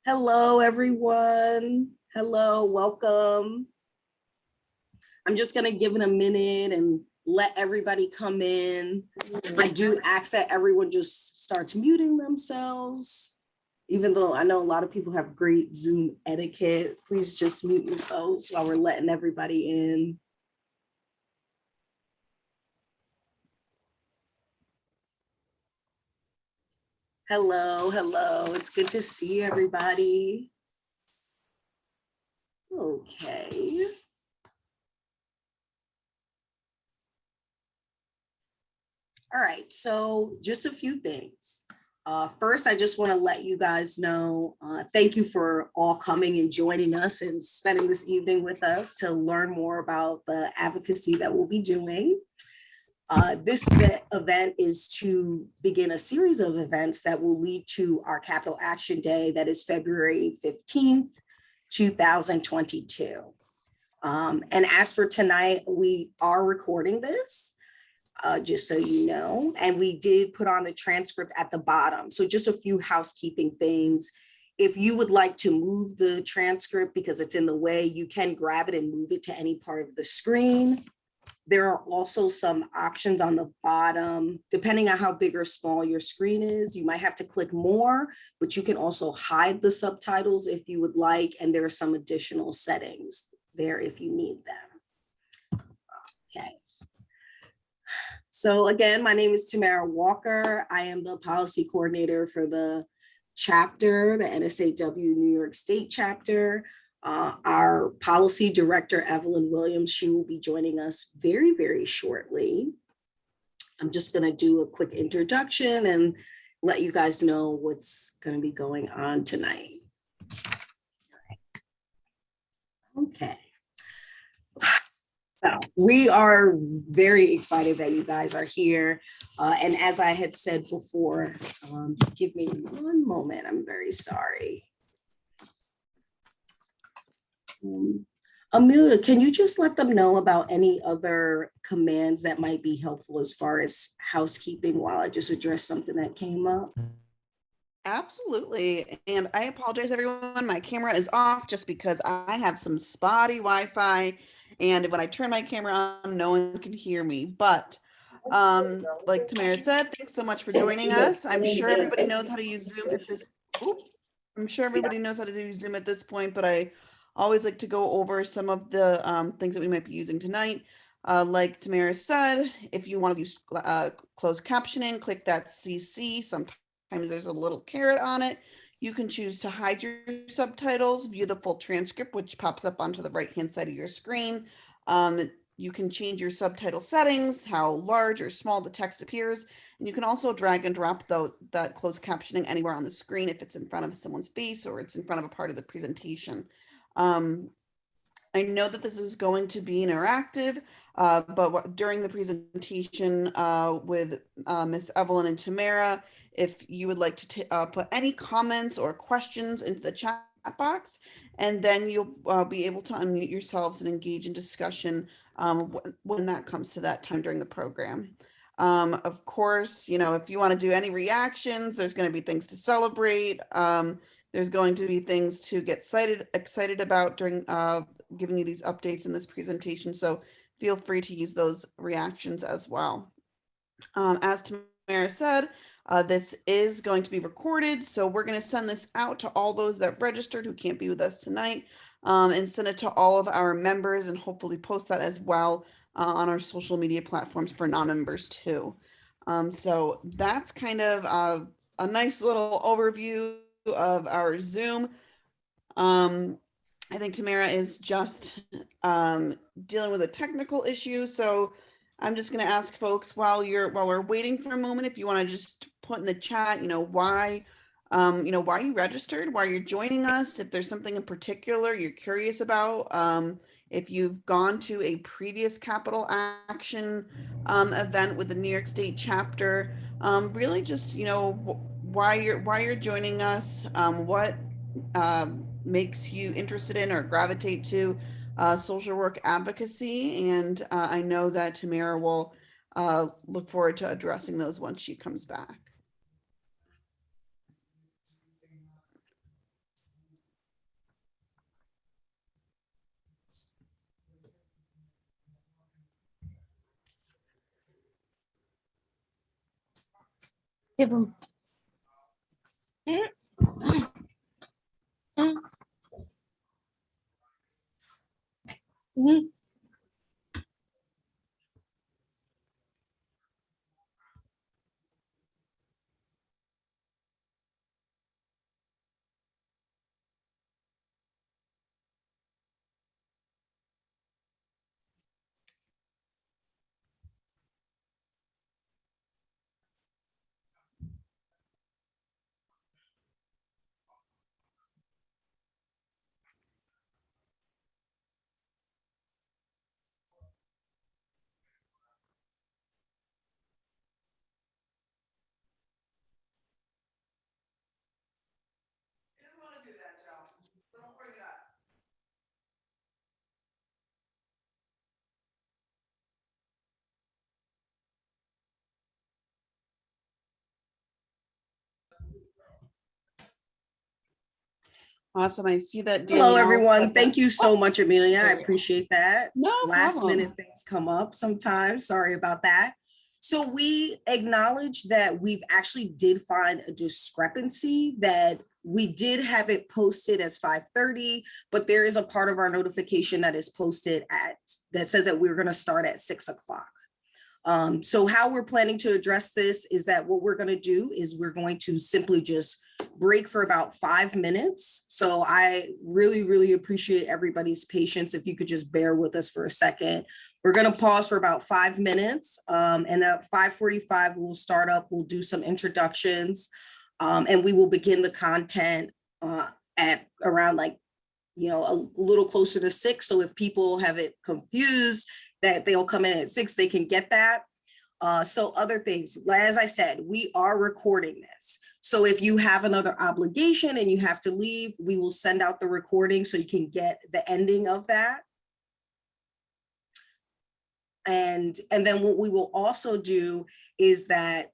Hello, everyone. Hello, welcome. I'm just going to give it a minute and let everybody come in. I do ask that everyone just starts muting themselves. Even though I know a lot of people have great Zoom etiquette, please just mute yourselves while we're letting everybody in. Hello, hello. It's good to see everybody. Okay. All right, so just a few things. First, I just want to let you guys know, thank you for all coming and joining us and spending this evening with us to learn more about the advocacy that we'll be doing. This event is to begin a series of events that will lead to our Capital Action Day that is February 15th, 2022. And as for tonight, we are recording this. Just so you know, and we did put on the transcript at the bottom. So just a few housekeeping things. If you would like to move the transcript because it's in the way, you can grab it and move it to any part of the screen. There are also some options on the bottom, depending on how big or small your screen is. You might have to click more, but you can also hide the subtitles if you would like, and there are some additional settings there if you need them. Okay. So again, my name is Tamara Walker. I am the policy coordinator for the chapter, the NSAW New York State chapter. Our policy director, Evelyn Williams, she will be joining us very, very shortly. I'm just going to do a quick introduction and let you guys know what's going to be going on tonight. Okay. So we are very excited that you guys are here. And as I had said before, give me one moment. I'm very sorry. Amelia, can you just let them know about any other commands that might be helpful as far as housekeeping while I just address something that came up? Absolutely. And I apologize, everyone. My camera is off just because I have some spotty Wi-Fi. And when I turn my camera on, no one can hear me. But like Tamara said, thanks so much for joining us. I'm sure everybody knows how to use Zoom at this. I'm sure everybody knows how to use Zoom at this point, but I always like to go over some of the things that we might be using tonight. Like Tamara said, if you want to use closed captioning, click that CC. Sometimes there's a little caret on it. You can choose to hide your subtitles, view the full transcript, which pops up onto the right-hand side of your screen. You can change your subtitle settings, how large or small the text appears. And you can also drag and drop that closed captioning anywhere on the screen if it's in front of someone's face or it's in front of a part of the presentation. I know that this is going to be interactive, but during the presentation with Ms. Evelyn and Tamara, if you would like to put any comments or questions into the chat box, and then you'll be able to unmute yourselves and engage in discussion when that comes to that time during the program. Of course, you know, if you want to do any reactions, there's going to be things to celebrate. There's going to be things to get excited about during giving you these updates in this presentation. So feel free to use those reactions as well. As Tamara said, this is going to be recorded. So we're going to send this out to all those that registered who can't be with us tonight, and send it to all of our members and hopefully post that as well on our social media platforms for non-members too. So that's kind of a nice little overview of our Zoom. I think Tamara is just dealing with a technical issue, so I'm just going to ask folks while we're waiting for a moment, if you want to just put in the chat, why you registered, why you're joining us, if there's something in particular you're curious about, if you've gone to a previous Capital Action event with the New York State chapter, really just why you're joining us, what makes you interested in or gravitate to social work advocacy. And I know that Tamara will look forward to addressing those once she comes back. 지금 응? 응? 응? Awesome. I see that Hello, Danielle everyone. said Thank that- you so much, Amelia. I There we go. appreciate that. No Last problem. minute things come up sometimes. Sorry about that. So we acknowledge that we've actually did find a discrepancy, that we did have it posted as 5:30, but there is a part of our notification that is posted that says that we're going to start at 6 o'clock. So how we're planning to address this is that what we're going to do is we're going to simply just break for about 5 minutes. So I really, really appreciate everybody's patience. If you could just bear with us for a second. We're going to pause for about 5 minutes. And at 5:45, we'll start up. We'll do some introductions, and we will begin the content at around a little closer to 6. So if people have it confused that they'll come in at 6, they can get that. So other things, as I said, we are recording this. So if you have another obligation and you have to leave, we will send out the recording so you can get the ending of that. And then what we will also do is that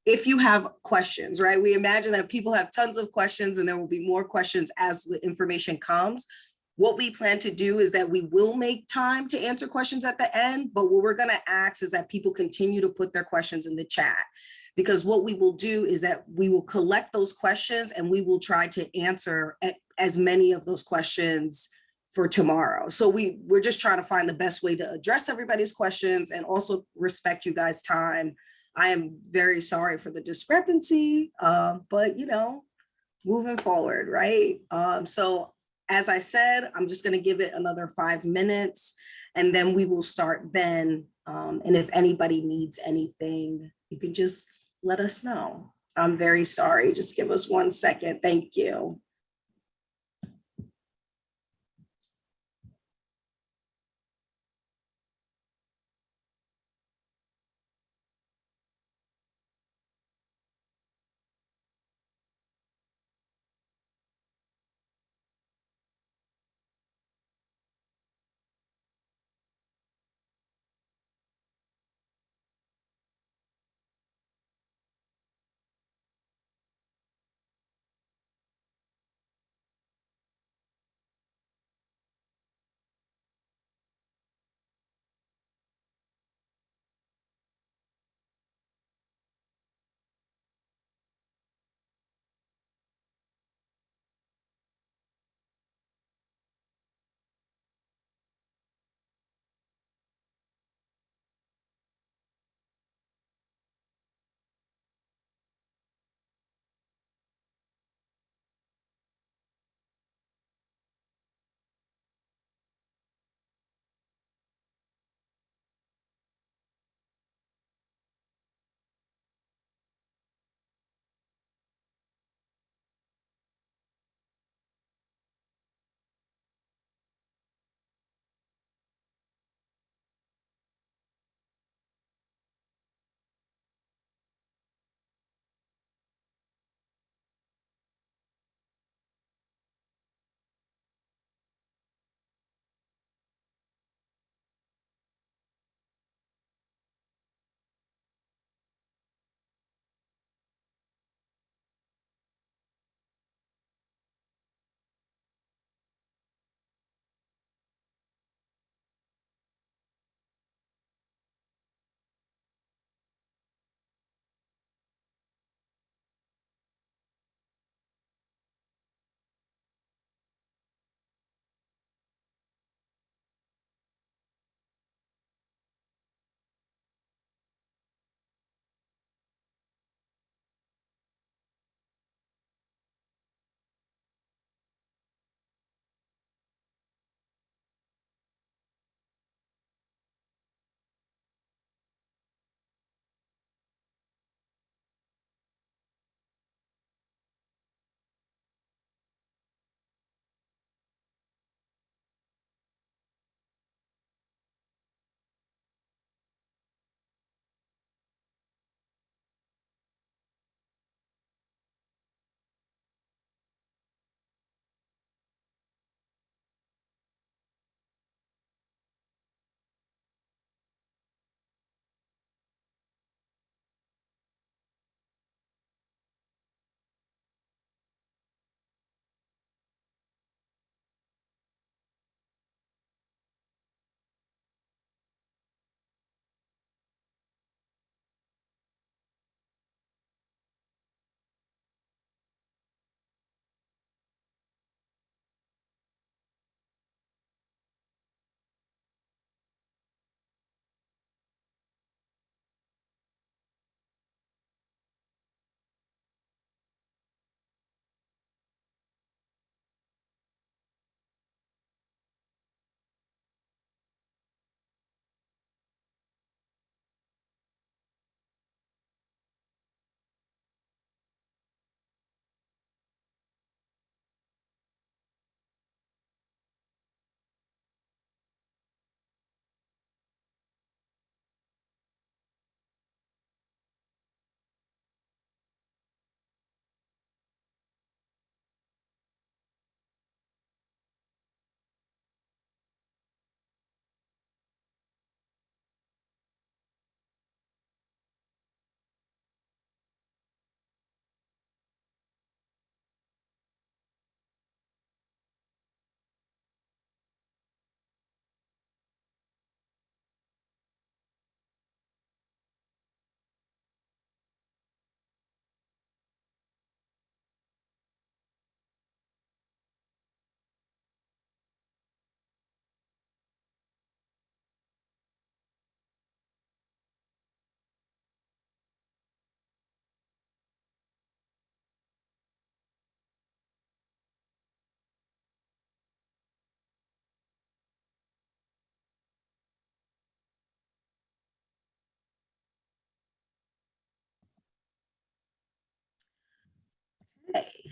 if you have questions, right? We imagine that people have tons of questions and there will be more questions as the information comes. What we plan to do is that we will make time to answer questions at the end, but what we're going to ask is that people continue to put their questions in the chat, because what we will do is that we will collect those questions and we will try to answer as many of those questions for tomorrow. So we're just trying to find the best way to address everybody's questions and also respect you guys' time. I am very sorry for the discrepancy, but moving forward, right? So as I said, I'm just going to give it another 5 minutes and then we will start then. And if anybody needs anything, you can just let us know. I'm very sorry. Just give us 1 second. Thank you.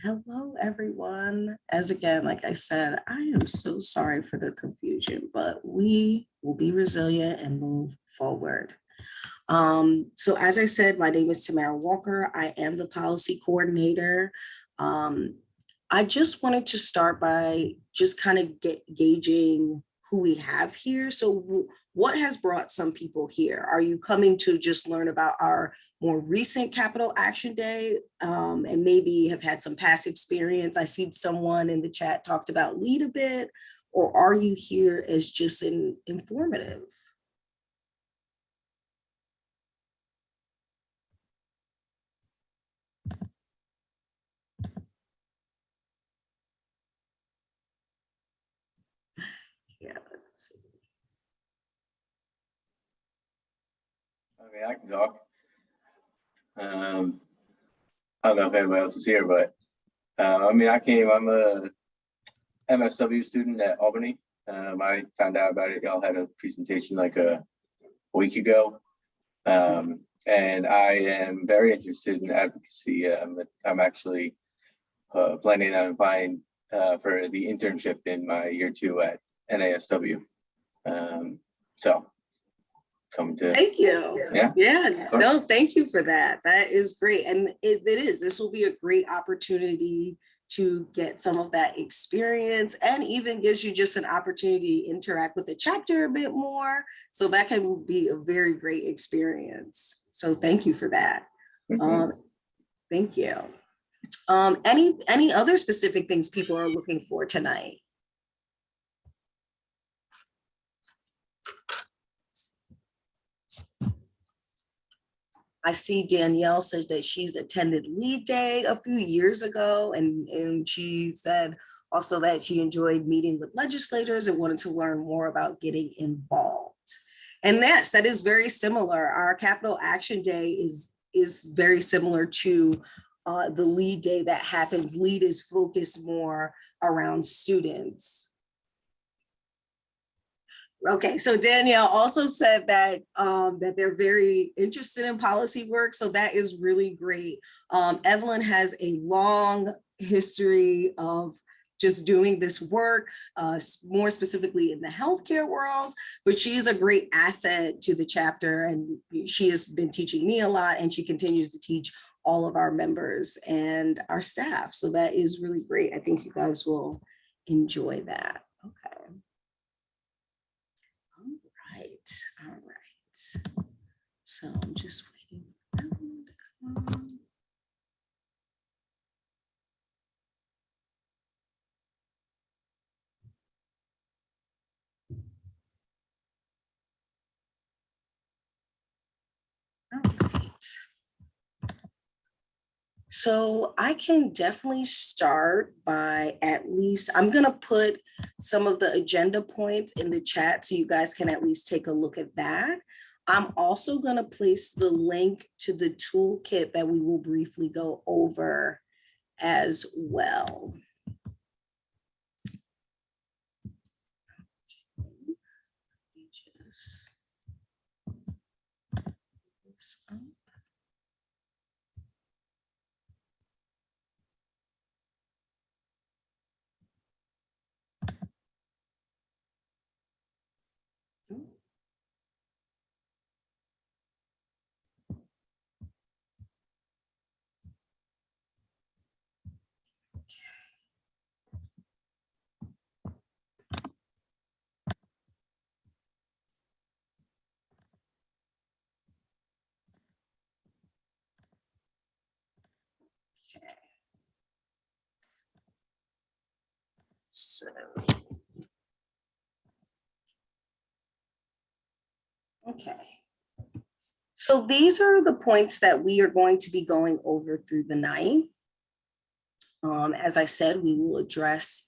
Hello, everyone. As again, like I said, I am so sorry for the confusion, but we will be resilient and move forward. So as I said, my name is Tamara Walker. I am the policy coordinator. I just wanted to start by just kind of gauging who we have here. So what has brought some people here? Are you coming to just learn about our more recent Capital Action Day and maybe have had some past experience? I see someone in the chat talked about LEAD a bit, or are you here as just an informative? Yeah, let's see. I mean, I can talk. I don't know if anybody else is here, but I mean, I'm a MSW student at Albany. I found out about it. Y'all had a presentation like a week ago. And I am very interested in advocacy. I'm actually planning on applying for the internship in my year 2 at NASW. So come to. Thank you. Yeah. No, thank you for that. That is great. And this will be a great opportunity to get some of that experience, and even gives you just an opportunity to interact with the chapter a bit more. So that can be a very great experience. So thank you for that. Thank you. Any other specific things people are looking for tonight? I see Danielle says that she's attended LEAD Day a few years ago, and she said also that she enjoyed meeting with legislators and wanted to learn more about getting involved. And yes, that is very similar. Our Capital Action Day is very similar to the LEAD Day that happens. LEAD is focused more around students. Okay, so Danielle also said that that they're very interested in policy work, so that is really great. Evelyn has a long history of just doing this work, more specifically in the healthcare world, but she is a great asset to the chapter, and she has been teaching me a lot, and she continues to teach all of our members and our staff. So that is really great. I think you guys will enjoy that. Okay. All right. So I'm just waiting for everyone to come on. All right. So I can definitely start by at least, I'm going to put some of the agenda points in the chat so you guys can at least take a look at that. I'm also going to place the link to the toolkit that we will briefly go over as well. So, okay. So these are the points that we are going to be going over through the night. As I said, we will address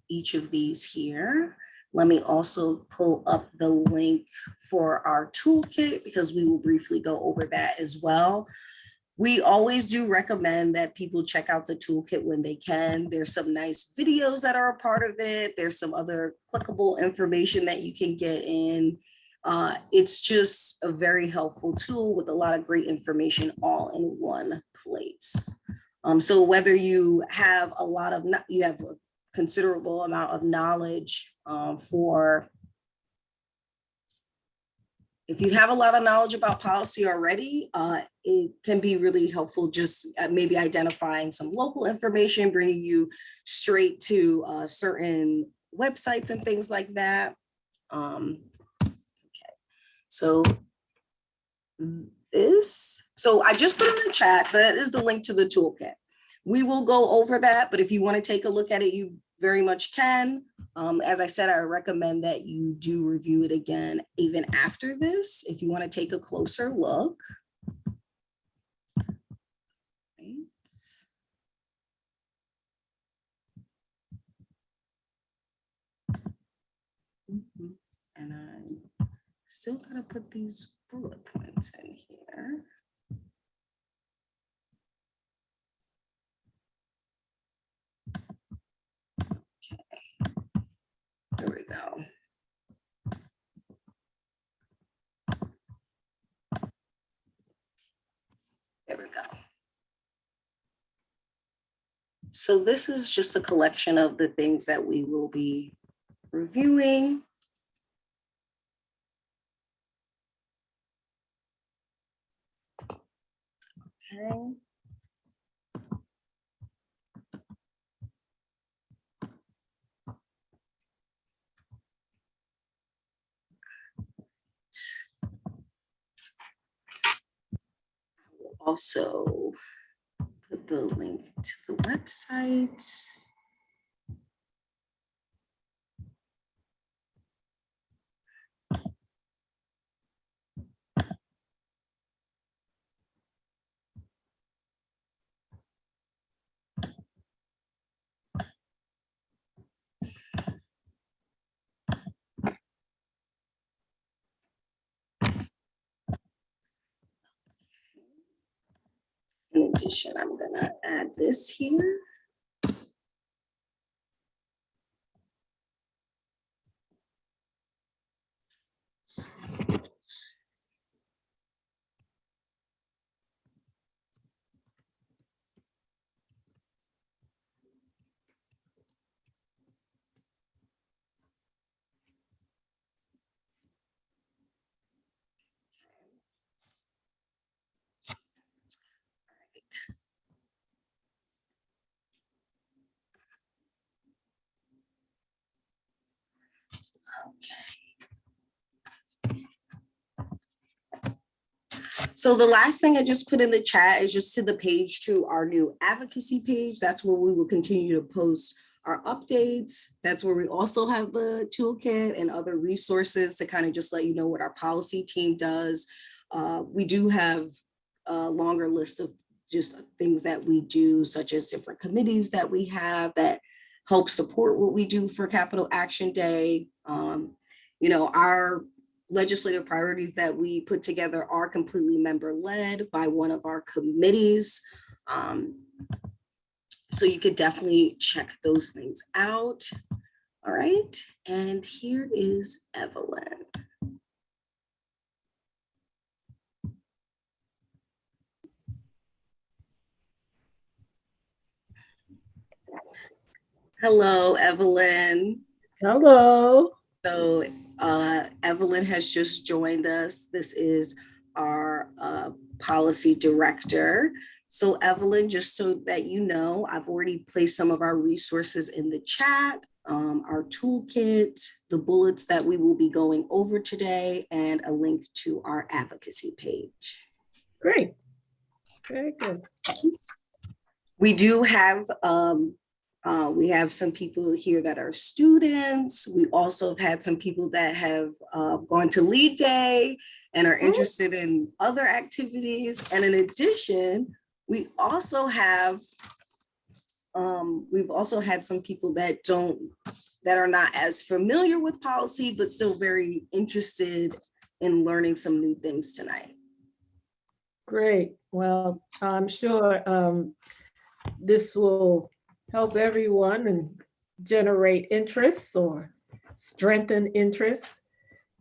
each of these here. Let me also pull up the link for our toolkit because we will briefly go over that as well. We always do recommend that people check out the toolkit when they can. There's some nice videos that are a part of it. There's some other clickable information that you can get in. It's just a very helpful tool with a lot of great information all in one place. So whether you have you have a considerable amount of knowledge if you have a lot of knowledge about policy already, it can be really helpful just maybe identifying some local information, bringing you straight to certain websites and things like that. Okay, so I just put in the chat, that is the link to the toolkit. We will go over that, but if you want to take a look at it, you very much can. As I said, I recommend that you do review it again, even after this, if you want to take a closer look. Right. And I still gotta put these bullet points in here. There we go. There we go. So this is just a collection of the things that we will be reviewing. Okay. Also put the link to the website. In addition, I'm gonna add this here. So the last thing I just put in the chat is just to the page to our new advocacy page. That's where we will continue to post our updates. That's where we also have the toolkit and other resources to kind of just let you know what our policy team does. We do have a longer list of just things that we do, such as different committees that we have that help support what we do for Capital Action Day. You know, our legislative priorities that we put together are completely member-led by one of our committees. So you could definitely check those things out. All right, and here is Evelyn. Hello, Evelyn. Hello. So Evelyn has just joined us. This is our policy director. So Evelyn, just so that you know, I've already placed some of our resources in the chat, our toolkit, the bullets that we will be going over today, and a link to our advocacy page. Great. Very good. We do have we have some people here that are students. We also have had some people that have gone to lead day and are interested in other activities. And in addition, we also have, we've also had some people that are not as familiar with policy, but still very interested in learning some new things tonight. Great. Well, I'm sure this will help everyone and generate interests or strengthen interests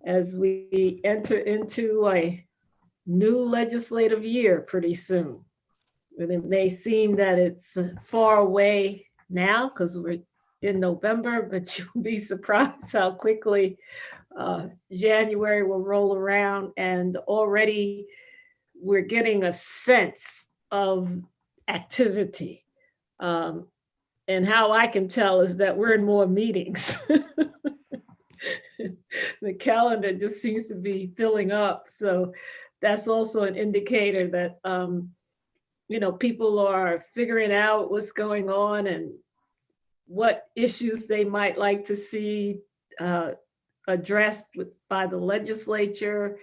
as we enter into a new legislative year pretty soon. And it may seem that it's far away now because we're in November, but you'll be surprised how quickly January will roll around, and already we're getting a sense of activity. And how I can tell is that we're in more meetings. The calendar just seems to be filling up. So that's also an indicator that, people are figuring out what's going on and what issues they might like to see addressed by the legislature.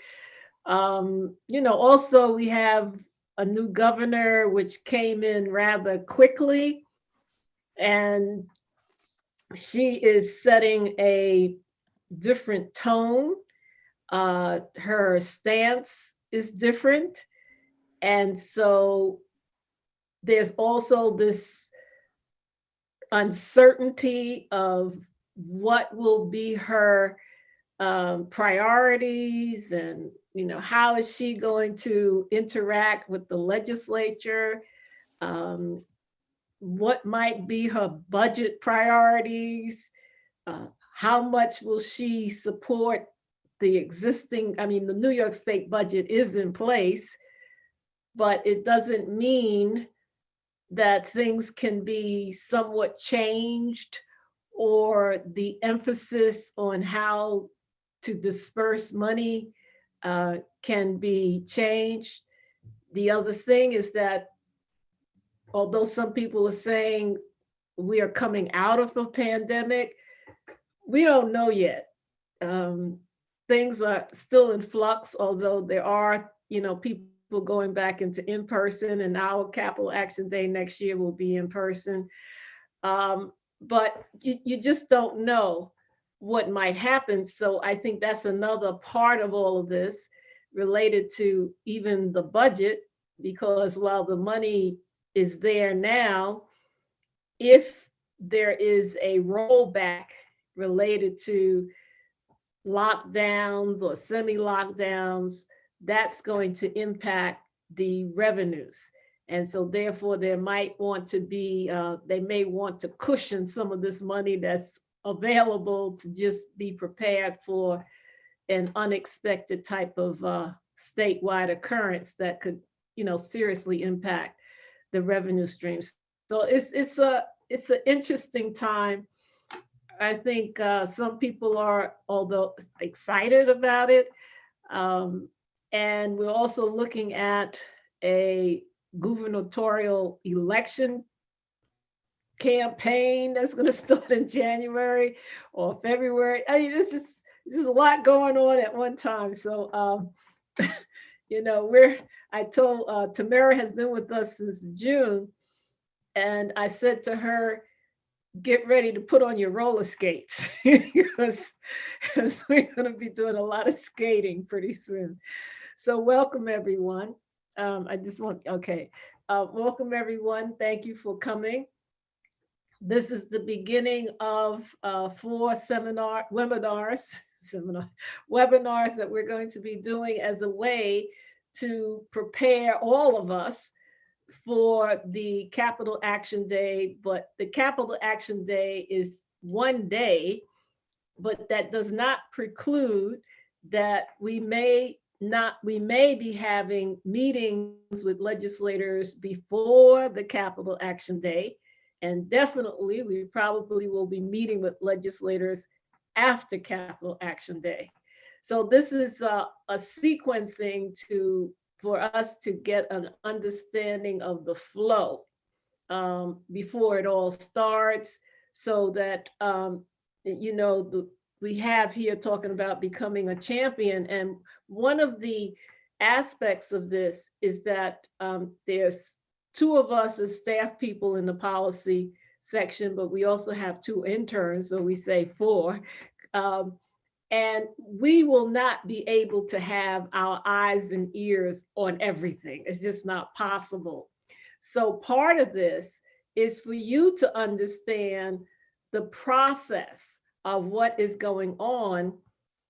Also we have a new governor, which came in rather quickly, and she is setting a different tone. Her stance is different. And so there's also this uncertainty of what will be her priorities, and how is she going to interact with the legislature, what might be her budget priorities, how much will she support the existing, the New York State budget is in place, but it doesn't mean that things can be somewhat changed or the emphasis on how to disperse money can be changed. The other thing is that although some people are saying we are coming out of a pandemic, we don't know yet. Things are still in flux, although there are, people going back into in-person, and our Capital Action Day next year will be in person. But you just don't know what might happen. So I think that's another part of all of this related to even the budget, because while the money is there now, if there is a rollback related to lockdowns or semi-lockdowns, that's going to impact the revenues. And so therefore there might want to be, they may want to cushion some of this money that's available to just be prepared for an unexpected type of statewide occurrence that could, seriously impact the revenue streams. So it's an interesting time. I think some people are, although excited about it, and we're also looking at a gubernatorial election campaign that's going to start in January or February. This is a lot going on at one time. So, I told Tamara has been with us since June, and I said to her, get ready to put on your roller skates because we're going to be doing a lot of skating pretty soon. So welcome everyone. Welcome everyone. Thank you for coming. This is the beginning of 4 webinars that we're going to be doing as a way to prepare all of us for the Capital Action Day. But the Capital Action Day is one day, but that does not preclude that we may be having meetings with legislators before the Capital Action Day. And definitely, we probably will be meeting with legislators after Capital Action Day. So this is a sequencing for us to get an understanding of the flow before it all starts, so that, we have here talking about becoming a champion. And one of the aspects of this is that there's 2 of us as staff people in the policy section, but we also have 2 interns, so we say 4. And we will not be able to have our eyes and ears on everything. It's just not possible. So part of this is for you to understand the process of what is going on,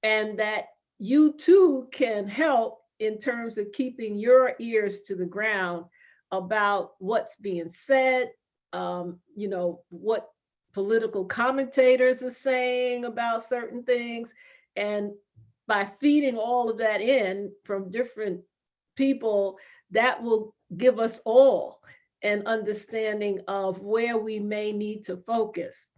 and that you too can help in terms of keeping your ears to the ground about what's being said, what political commentators are saying about certain things. And by feeding all of that in from different people, that will give us all an understanding of where we may need to focus.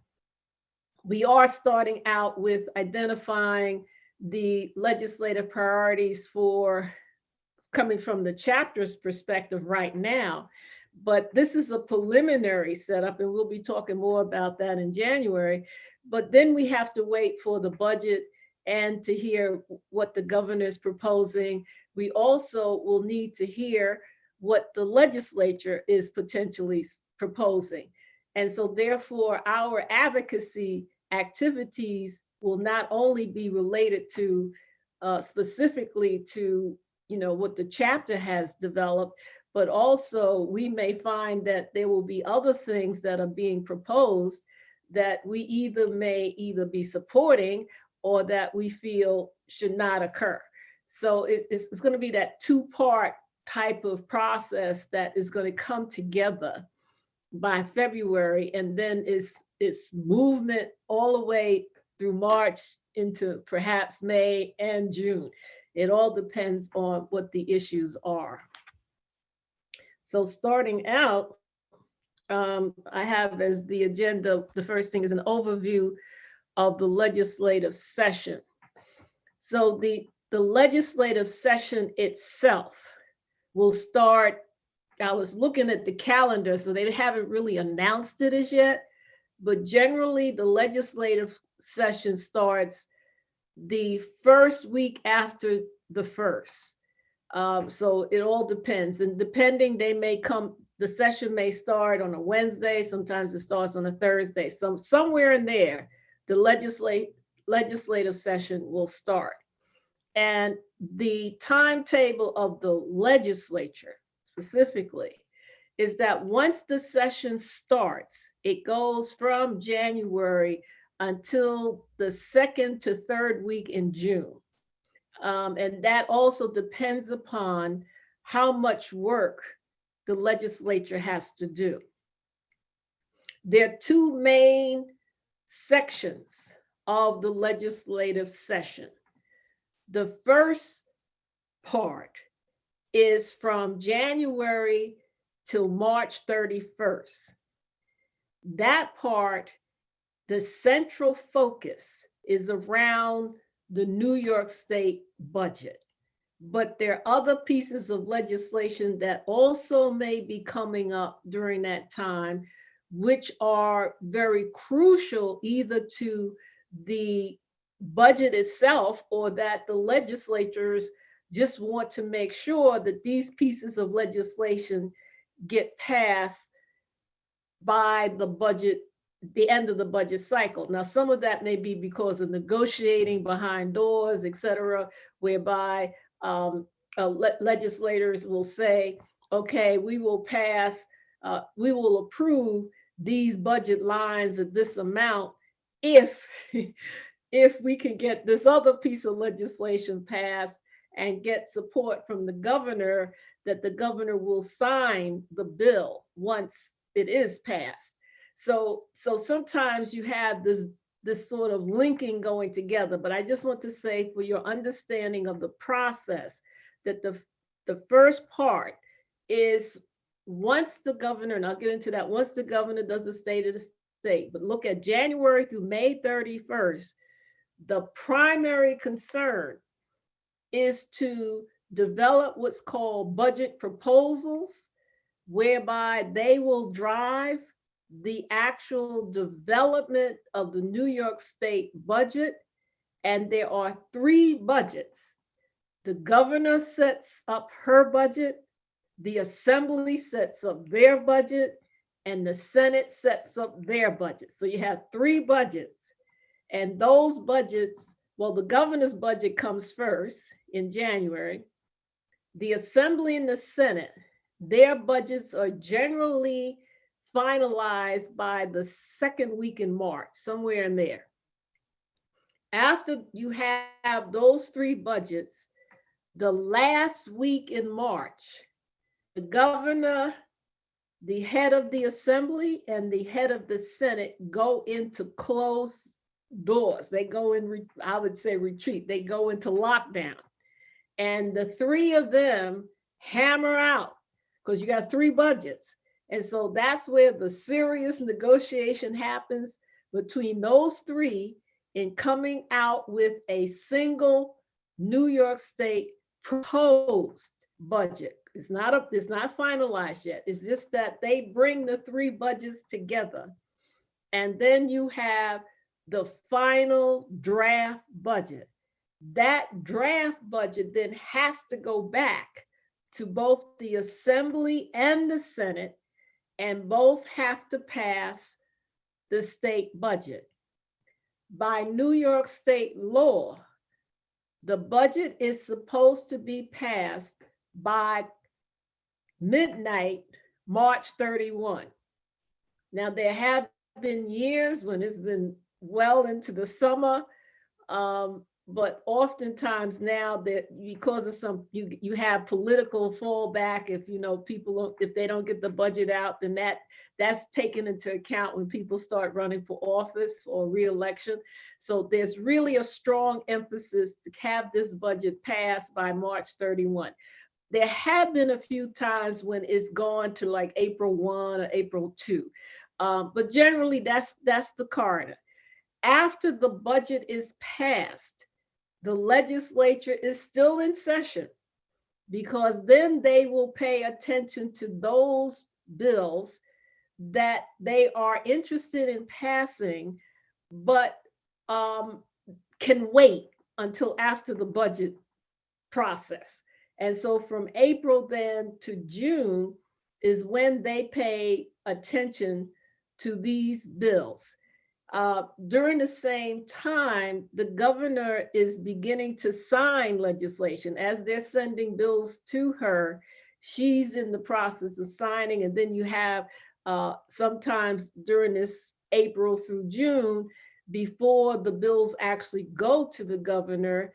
We are starting out with identifying the legislative priorities for coming from the chapter's perspective right now, but this is a preliminary setup, and we'll be talking more about that in January. But then we have to wait for the budget and to hear what the governor is proposing. We also will need to hear what the legislature is potentially proposing. And so therefore, our advocacy activities will not only be related to specifically to what the chapter has developed, but also we may find that there will be other things that are being proposed that we may be supporting or that we feel should not occur. So it's going to be that two-part type of process that is going to come together by February, and then it's movement all the way through March into perhaps May and June. It all depends on what the issues are. So starting out, I have as the agenda, the first thing is an overview of the legislative session. So the legislative session itself will start, I was looking at the calendar, so they haven't really announced it as yet, but generally the legislative session starts the first week after the first. So it all depends, and depending, the session may start on a Wednesday, sometimes it starts on a Thursday. Somewhere in there, the legislative session will start. And the timetable of the legislature specifically is that once the session starts, it goes from January until the second to third week in June. And that also depends upon how much work the legislature has to do. There are two main sections of the legislative session. The first part is from January till March 31st. That part, the central focus is around the New York State budget. But there are other pieces of legislation that also may be coming up during that time, which are very crucial either to the budget itself or that the legislators just want to make sure that these pieces of legislation get passed by the end of the budget cycle. Now, some of that may be because of negotiating behind doors, et cetera, whereby legislators will say, okay, we will approve these budget lines at this amount if we can get this other piece of legislation passed and get support from the governor, that the governor will sign the bill once it is passed. So sometimes you have this sort of linking going together, but I just want to say for your understanding of the process that the first part is once the governor, and I'll get into that, once the governor does the state of the state, but look at January through May 31st, the primary concern is to develop what's called budget proposals, whereby they will drive the actual development of the New York State budget. And there are three budgets. The governor sets up her budget, the assembly sets up their budget, and the Senate sets up their budget. So you have three budgets. And those budgets, well, the governor's budget comes first in January. The Assembly and the Senate, their budgets are generally finalized by the second week in March, somewhere in there. After you have those three budgets, the last week in March, governor, the head of the assembly, and the head of the Senate go into closed doors. They go in, I would say retreat. They go into lockdown. And the three of them hammer out, because you got three budgets. And so that's where the serious negotiation happens between those three in coming out with a single New York State proposed budget. It's not finalized yet. It's just that they bring the three budgets together. And then you have the final draft budget. That draft budget then has to go back to both the Assembly and the Senate, and both have to pass the state budget. By New York State law, the budget is supposed to be passed by midnight, March 31. Now, there have been years when it's been well into the summer, but oftentimes now that because of some, you have political fallback. If people, if they don't get the budget out, then that's taken into account when people start running for office or re-election. So there's really a strong emphasis to have this budget passed by March 31. There have been a few times when it's gone to like April 1 or April 2, but generally that's the corridor. After the budget is passed, the legislature is still in session, because then they will pay attention to those bills that they are interested in passing, but can wait until after the budget process. And so from April then to June is when they pay attention to these bills. During the same time, the governor is beginning to sign legislation. As they're sending bills to her, she's in the process of signing. And then you have sometimes during this April through June, before the bills actually go to the governor,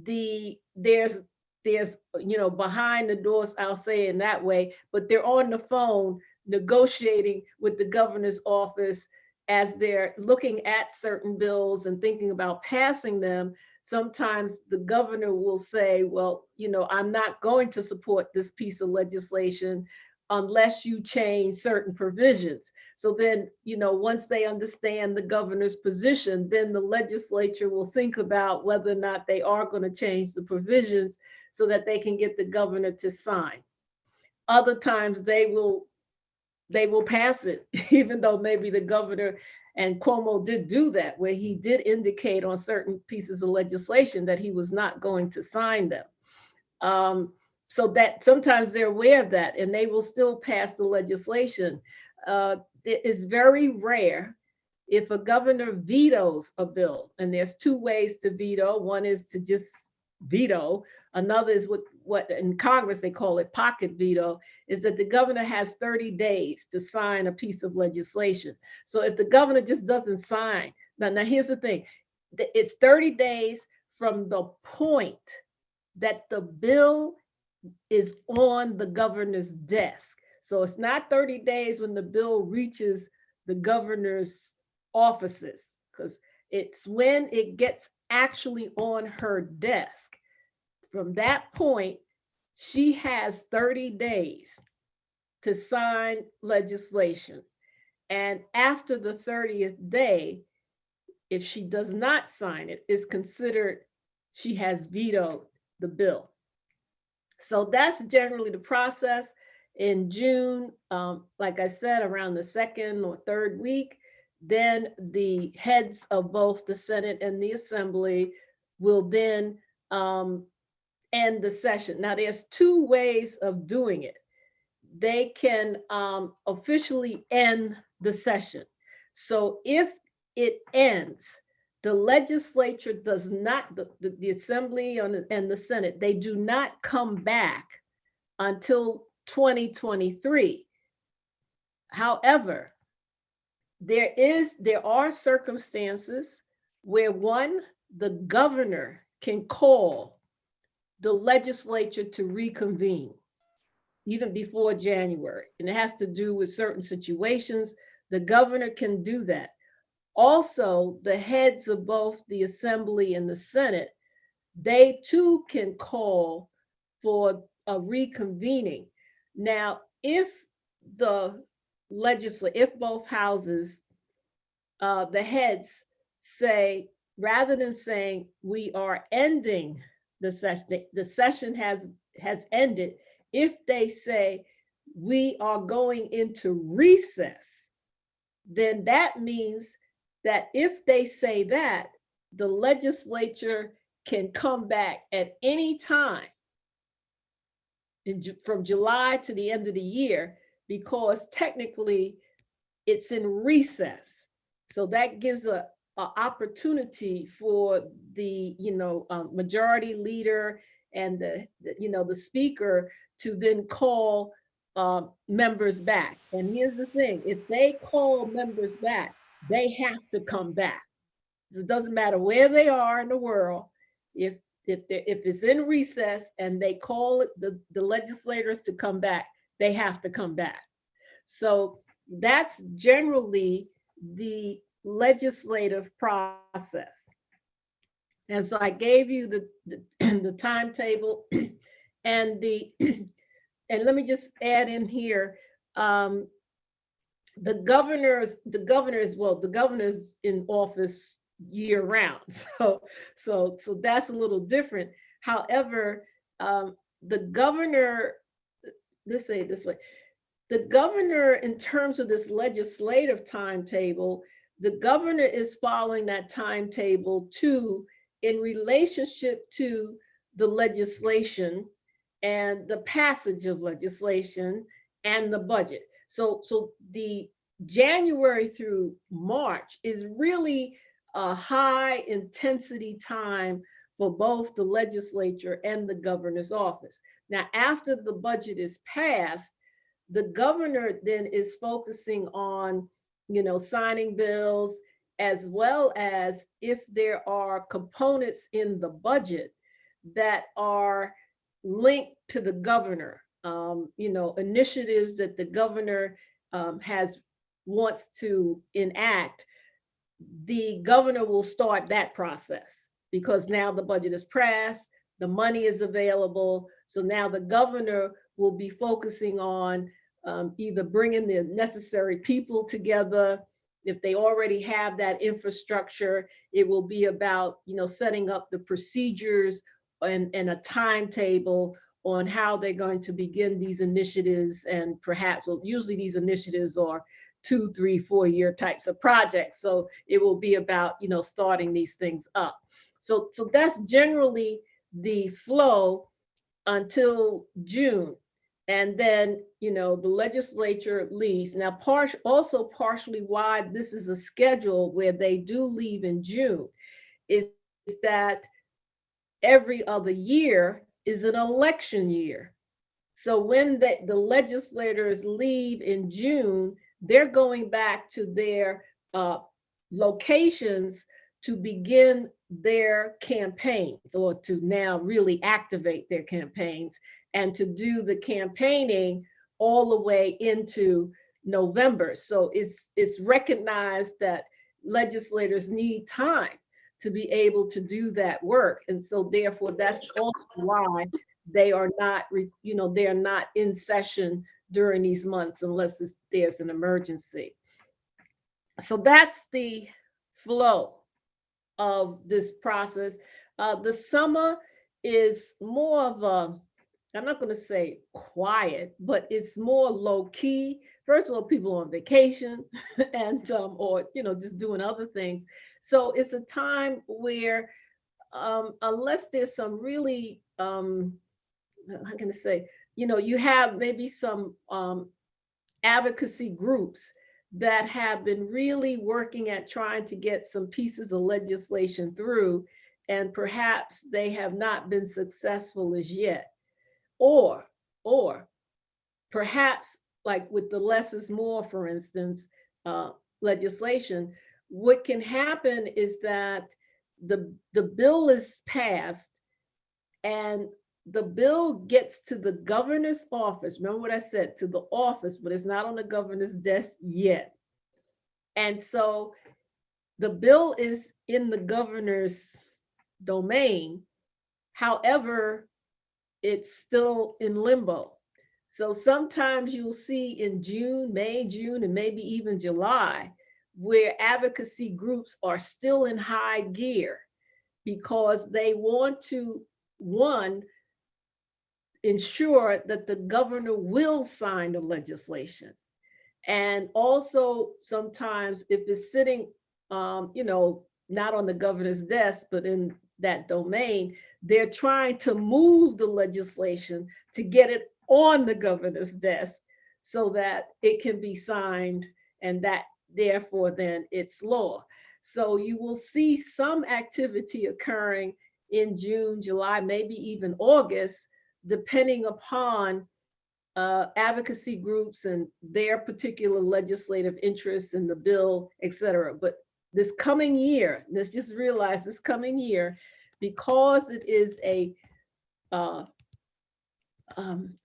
there's behind the doors, I'll say it in that way, but they're on the phone negotiating with the governor's office as they're looking at certain bills and thinking about passing them. Sometimes the governor will say, well, I'm not going to support this piece of legislation unless you change certain provisions. So then, once they understand the governor's position, then the legislature will think about whether or not they are going to change the provisions so that they can get the governor to sign. Other times they will pass it, even though maybe the governor, and Cuomo did do that, where he did indicate on certain pieces of legislation that he was not going to sign them. So that sometimes they're aware of that, and they will still pass the legislation. It is very rare if a governor vetoes a bill, and there's two ways to veto. One is to just veto. Another is what in Congress they call it pocket veto, is that the governor has 30 days to sign a piece of legislation. So if the governor just doesn't sign, now here's the thing, it's 30 days from the point that the bill is on the governor's desk. So it's not 30 days when the bill reaches the governor's offices, because it's when it gets actually on her desk. From that point, she has 30 days to sign legislation. And after the 30th day, if she does not sign it, it's considered she has vetoed the bill. So that's generally the process. In June, like I said, around the second or third week, then the heads of both the Senate and the Assembly will then end the session. Now, there's two ways of doing it. They can officially end the session. So if it ends, the legislature does not, the Assembly and the Senate, they do not come back until 2023. However, there are circumstances where the governor can call the legislature to reconvene. even before January. And it has to do with certain situations. The governor can do that. Also, the heads of both the Assembly and the Senate, they too can call for a reconvening. Now, if the if both houses, the heads say, rather than saying we are ending the session has ended, if they say we are going into recess, then that means that if they say that, the legislature can come back at any time from July to the end of the year, because technically it's in recess. So that gives a opportunity for the majority leader and the speaker to then call members back. And here's the thing: if they call members back, they have to come back. It doesn't matter where they are in the world. If it's in recess and they call the legislators to come back, they have to come back. So that's generally the legislative process. And so I gave you the timetable and and let me just add in here, the governor's in office year round. So that's a little different. However, the governor, let's say it this way, the governor, in terms of this legislative timetable, the governor is following that timetable too, in relationship to the legislation and the passage of legislation and the budget. So the January through March is really a high intensity time for both the legislature and the governor's office. Now, after the budget is passed, the governor then is focusing on, signing bills, as well as if there are components in the budget that are linked to the governor, initiatives that the governor wants to enact. The governor will start that process because now the budget is passed, the money is available. So now the governor will be focusing on either bringing the necessary people together. If they already have that infrastructure, it will be about, setting up the procedures and a timetable on how they're going to begin these initiatives. And perhaps, well, usually these initiatives are 2, 3, 4 year types of projects. So it will be about, starting these things up. So that's generally the flow until June. And then, the legislature leaves. Now, partially why this is a schedule where they do leave in June is that every other year is an election year. So when the legislators leave in June, they're going back to their locations to begin their campaigns, or to now really activate their campaigns and to do the campaigning all the way into November. So it's recognized that legislators need time to be able to do that work. And so therefore, that's also why they are not, they are not in session during these months unless there's an emergency. So that's the flow of this process. The summer is more of a, I'm not going to say quiet, but it's more low key. First of all, people are on vacation and or just doing other things. So it's a time where unless there's some really how can I say, you have maybe some advocacy groups that have been really working at trying to get some pieces of legislation through, and perhaps they have not been successful as yet. Or perhaps, like with the less is more, for instance, legislation, what can happen is that the bill is passed and the bill gets to the governor's office, remember what I said, to the office, but it's not on the governor's desk yet. And so the bill is in the governor's domain. However, it's still in limbo. So sometimes you'll see in June, May, June, and maybe even July, where advocacy groups are still in high gear because they want to, one, ensure that the governor will sign the legislation. And also sometimes if it's sitting, not on the governor's desk, but in that domain, they're trying to move the legislation to get it on the governor's desk so that it can be signed, and that therefore then it's law. So you will see some activity occurring in June, July, maybe even August, depending upon advocacy groups and their particular legislative interests in the bill, et cetera. But this coming year, let's just realize this coming year, because it is a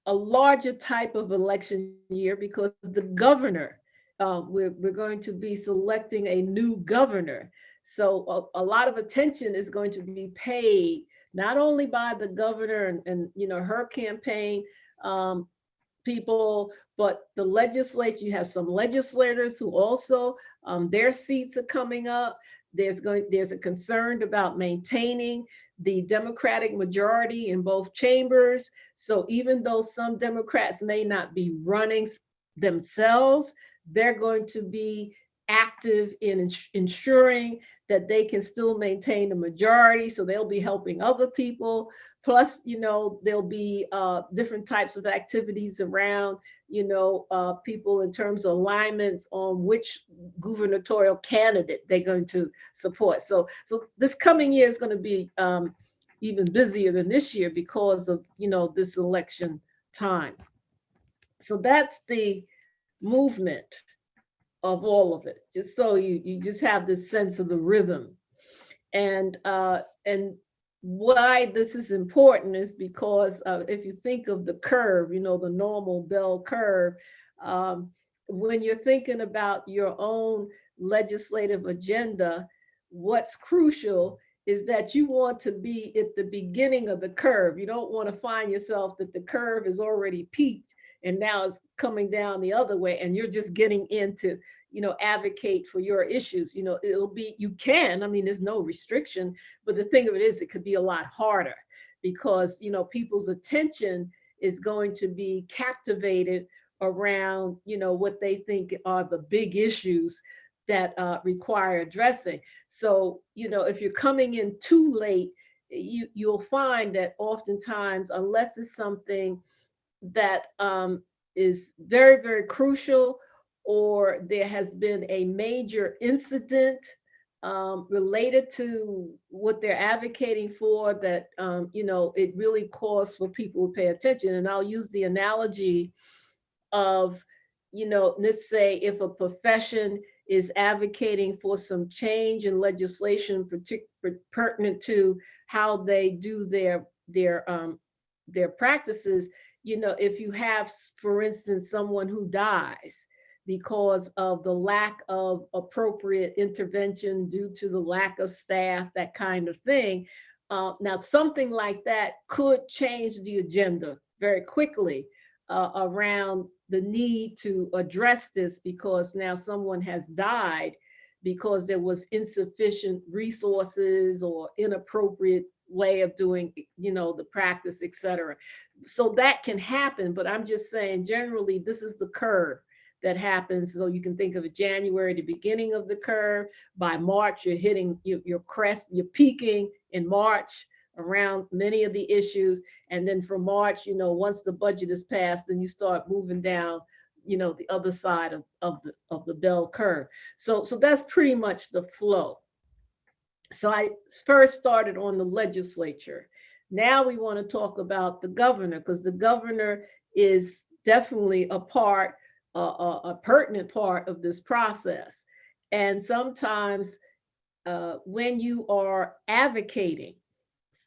larger type of election year, because the governor, we're going to be selecting a new governor. So a lot of attention is going to be paid, not only by the governor and her campaign people, but the legislature. You have some legislators who also, their seats are coming up. There's a concern about maintaining the Democratic majority in both chambers. So even though some Democrats may not be running themselves, they're going to be active in ensuring that they can still maintain the majority. So they'll be helping other people. Plus, there'll be different types of activities around, people in terms of alignments on which gubernatorial candidate they're going to support. So this coming year is going to be even busier than this year because of, this election time. So that's the movement of all of it, just so you just have this sense of the rhythm. And why this is important is because if you think of the curve, the normal bell curve, when you're thinking about your own legislative agenda, what's crucial is that you want to be at the beginning of the curve. You don't want to find yourself that the curve is already peaked and now it's coming down the other way and you're just getting into advocate for your issues. It'll be, you can, there's no restriction, but the thing of it is, it could be a lot harder because, people's attention is going to be captivated around, what they think are the big issues that require addressing. So, if you're coming in too late, you'll find that oftentimes, unless it's something that is very, very crucial, or there has been a major incident related to what they're advocating for, that, it really calls for people to pay attention. And I'll use the analogy of, let's say if a profession is advocating for some change in legislation pertinent to how they do their practices, if you have, for instance, someone who dies because of the lack of appropriate intervention due to the lack of staff, that kind of thing. Now, something like that could change the agenda very quickly around the need to address this, because now someone has died because there was insufficient resources or inappropriate way of doing, the practice, et cetera. So that can happen, but I'm just saying, generally, this is the curve that happens. So you can think of it, January, the beginning of the curve. By March, you're hitting your crest, you're peaking in March around many of the issues. And then from March, once the budget is passed, then you start moving down, the other side of the bell curve. So that's pretty much the flow. So I first started on the legislature. Now we want to talk about the governor, because the governor is definitely a pertinent part of this process. And sometimes when you are advocating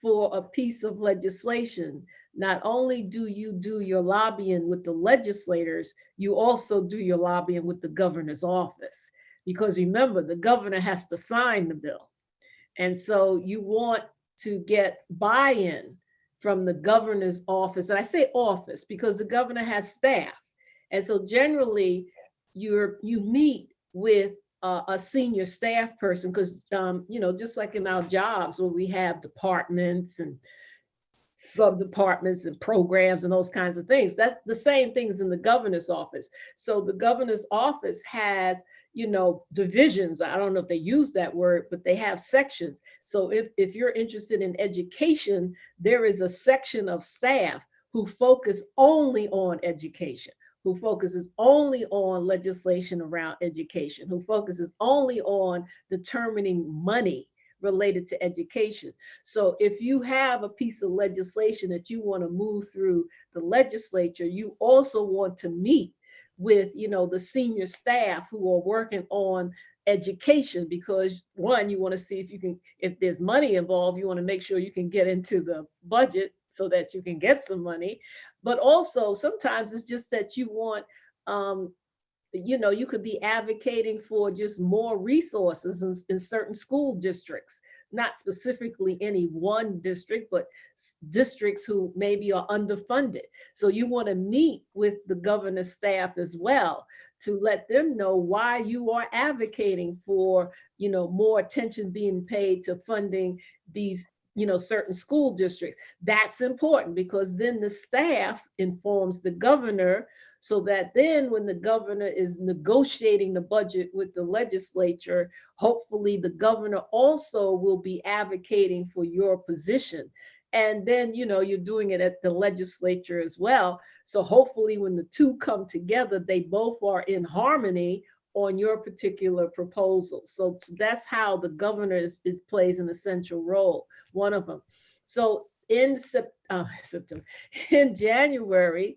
for a piece of legislation, not only do you do your lobbying with the legislators, you also do your lobbying with the governor's office. Because remember, the governor has to sign the bill. And so you want to get buy-in from the governor's office. And I say office because the governor has staff. And so generally you meet with a senior staff person because, just like in our jobs where we have departments and sub-departments and programs and those kinds of things, that's the same things in the governor's office. So the governor's office has, divisions. I don't know if they use that word, but they have sections. So if you're interested in education, there is a section of staff who focus only on education, who focuses only on legislation around education, who focuses only on determining money related to education. So if you have a piece of legislation that you want to move through the legislature, you also want to meet with, the senior staff who are working on education, because one, you want to see if there's money involved, you want to make sure you can get into the budget so that you can get some money. But also sometimes it's just that you want, you could be advocating for just more resources in certain school districts, not specifically any one district, but districts who maybe are underfunded. So you want to meet with the governor's staff as well to let them know why you are advocating for, more attention being paid to funding these, certain school districts. That's important because then the staff informs the governor, so that then when the governor is negotiating the budget with the legislature, hopefully the governor also will be advocating for your position. And then, you're doing it at the legislature as well. So hopefully when the two come together, they both are in harmony on your particular proposal. So that's how the governor plays an essential role, one of them. So in January,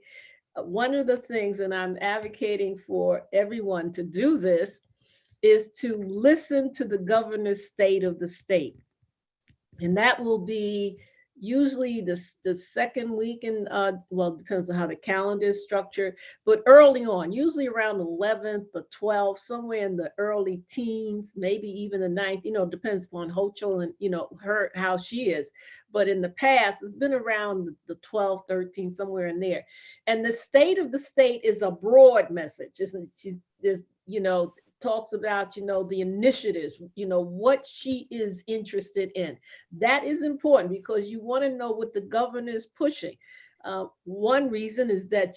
one of the things, and I'm advocating for everyone to do this, is to listen to the governor's state of the state. And that will be usually the second week in, well, it depends on how the calendar is structured, but early on, usually around the 11th or 12th, somewhere in the early teens, maybe even the 9th, depends upon Hochul and, how she is. But in the past, it's been around the 12th, 13th, somewhere in there. And the state of the state is a broad message. Talks about, the initiatives, what she is interested in. That is important because you want to know what the governor is pushing. One reason is that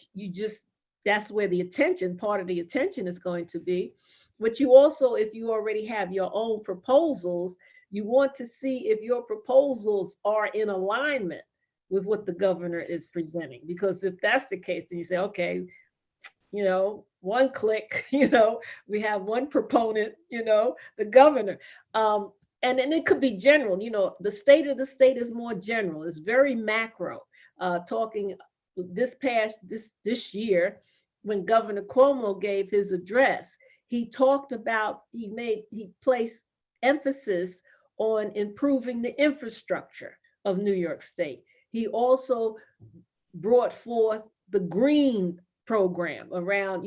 that's where part of the attention is going to be. But you also, if you already have your own proposals, you want to see if your proposals are in alignment with what the governor is presenting. Because if that's the case, then you say, okay, one click, we have one proponent, the governor. And then it could be general, the state of the state is more general. It's very macro. Talking this year, when Governor Cuomo gave his address, he talked about, he placed emphasis on improving the infrastructure of New York State. He also brought forth the green program around,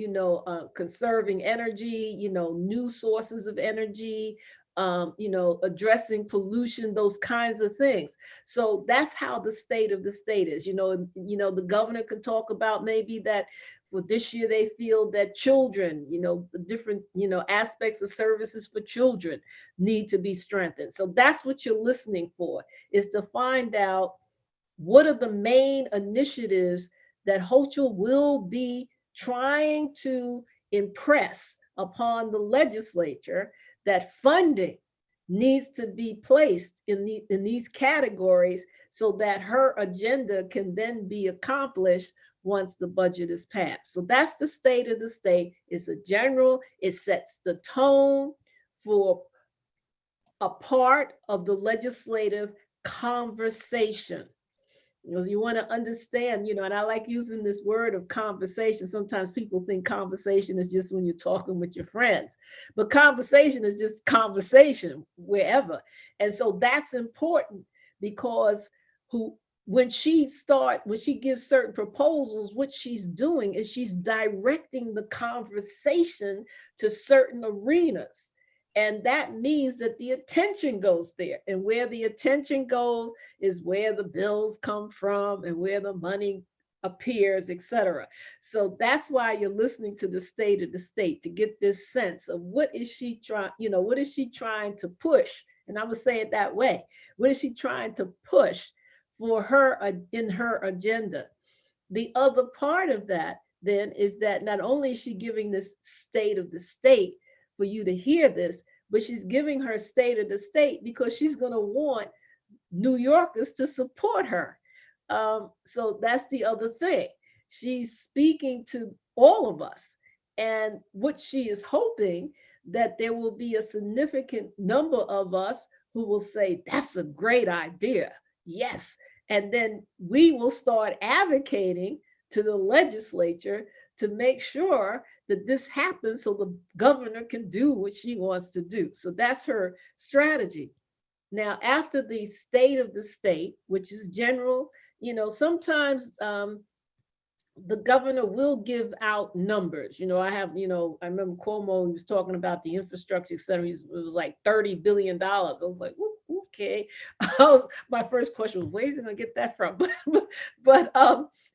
conserving energy, new sources of energy, addressing pollution, those kinds of things. So that's how the state of the state is. The governor could talk about maybe that for this year, they feel that children, different, aspects of services for children need to be strengthened. So that's what you're listening for, is to find out what are the main initiatives that Hochul will be trying to impress upon the legislature, that funding needs to be placed in these categories so that her agenda can then be accomplished once the budget is passed. So that's the state of the state. It's a general, it sets the tone for a part of the legislative conversation. Because you want to understand, and I like using this word of conversation. Sometimes people think conversation is just when you're talking with your friends, but conversation is just conversation wherever. And so that's important because when she gives certain proposals, what she's doing is she's directing the conversation to certain arenas. And that means that the attention goes there. And where the attention goes is where the bills come from and where the money appears, etc. So that's why you're listening to the state of the state, to get this sense of what is she trying, what is she trying to push? And I would say it that way. What is she trying to push for her in her agenda? The other part of that then is that not only is she giving this state of the state for you to hear this, but she's giving her state of the state because she's going to want New Yorkers to support her. So that's the other thing. She's speaking to all of us. And what she is hoping that there will be a significant number of us who will say, that's a great idea. Yes. And then we will start advocating to the legislature to make sure that this happens so the governor can do what she wants to do. So that's her strategy. Now, after the state of the state, which is general, sometimes the governor will give out numbers. I remember Cuomo, he was talking about the infrastructure center. It was like $30 billion. I was like, okay. My first question was, where's he gonna get that from?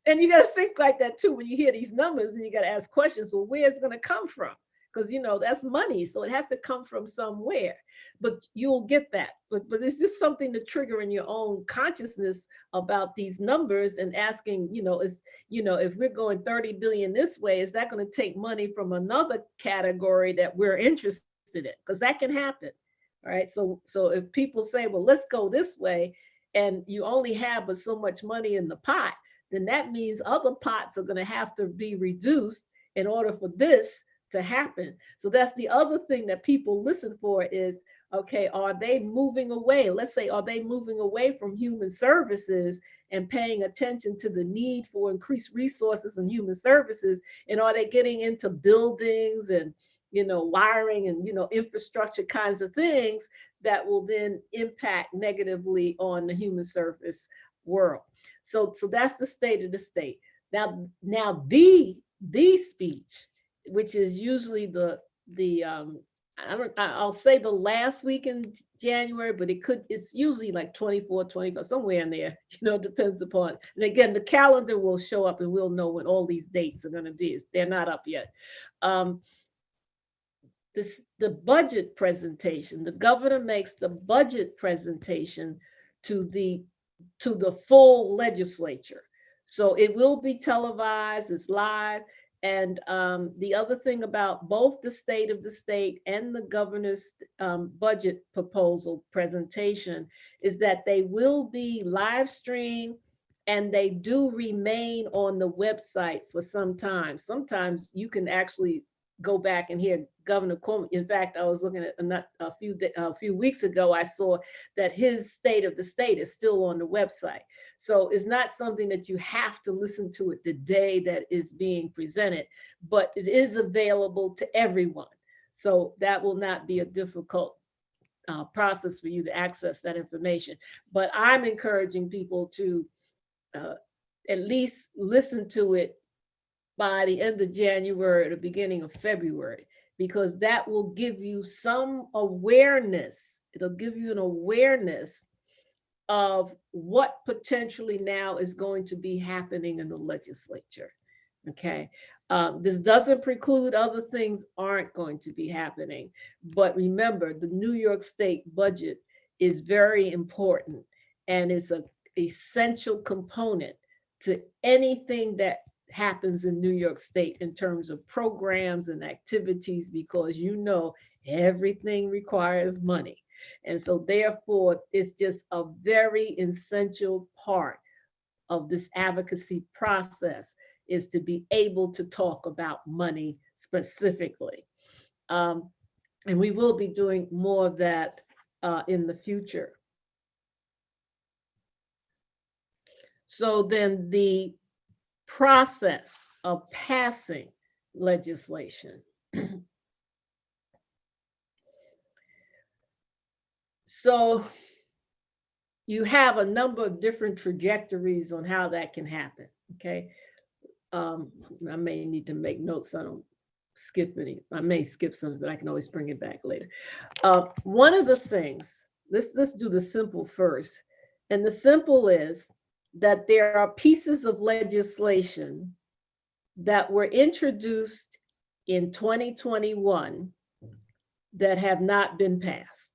And you got to think like that too when you hear these numbers, and you got to ask questions. Well, where's it gonna come from? Because that's money, so it has to come from somewhere. But you'll get that. But it's just something to trigger in your own consciousness about these numbers and asking, if we're going 30 billion this way, is that going to take money from another category that we're interested in? Because that can happen. All right. So if people say, well, let's go this way, and you only have but so much money in the pot, then that means other pots are going to have to be reduced in order for this to happen. So that's the other thing that people listen for is, okay, are they moving away? Let's say, are they moving away from human services and paying attention to the need for increased resources in human services? And are they getting into buildings and, wiring and, infrastructure kinds of things that will then impact negatively on the human service world? So that's the state of the state. Now the speech, which is usually I'll say the last week in January, but it's usually like 24, 25, somewhere in there, depends upon. And again, the calendar will show up and we'll know when all these dates are going to be. They're not up yet. The budget presentation, the governor makes the budget presentation to the full legislature. So it will be televised, it's live. And the other thing about both the state of the state and the governor's budget proposal presentation is that they will be live streamed and they do remain on the website for some time. Sometimes you can actually go back and hear Governor Cuomo. In fact, I was looking at a few weeks ago, I saw that his state of the state is still on the website. So it's not something that you have to listen to it the day that is being presented, but it is available to everyone. So that will not be a difficult process for you to access that information. But I'm encouraging people to at least listen to it by the end of January or the beginning of February, because that will give you some awareness. It'll give you an awareness of what potentially now is going to be happening in the legislature. Okay. This doesn't preclude other things aren't going to be happening. But remember, the New York State budget is very important and it's an essential component to anything that happens in New York State in terms of programs and activities, because everything requires money. And so therefore, it's just a very essential part of this advocacy process is to be able to talk about money specifically. And we will be doing more of that in the future. So then the process of passing legislation. So you have a number of different trajectories on how that can happen, okay? I may need to make notes. I don't skip any. I may skip some, but I can always bring it back later. One of the things, let's do the simple first. And the simple is that there are pieces of legislation that were introduced in 2021 that have not been passed.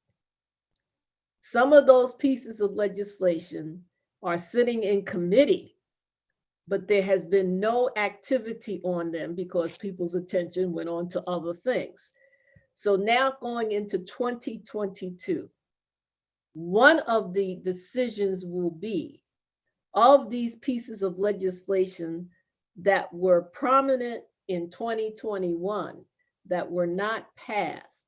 Some of those pieces of legislation are sitting in committee, but there has been no activity on them because people's attention went on to other things. So now going into 2022, one of the decisions will be of these pieces of legislation that were prominent in 2021 that were not passed.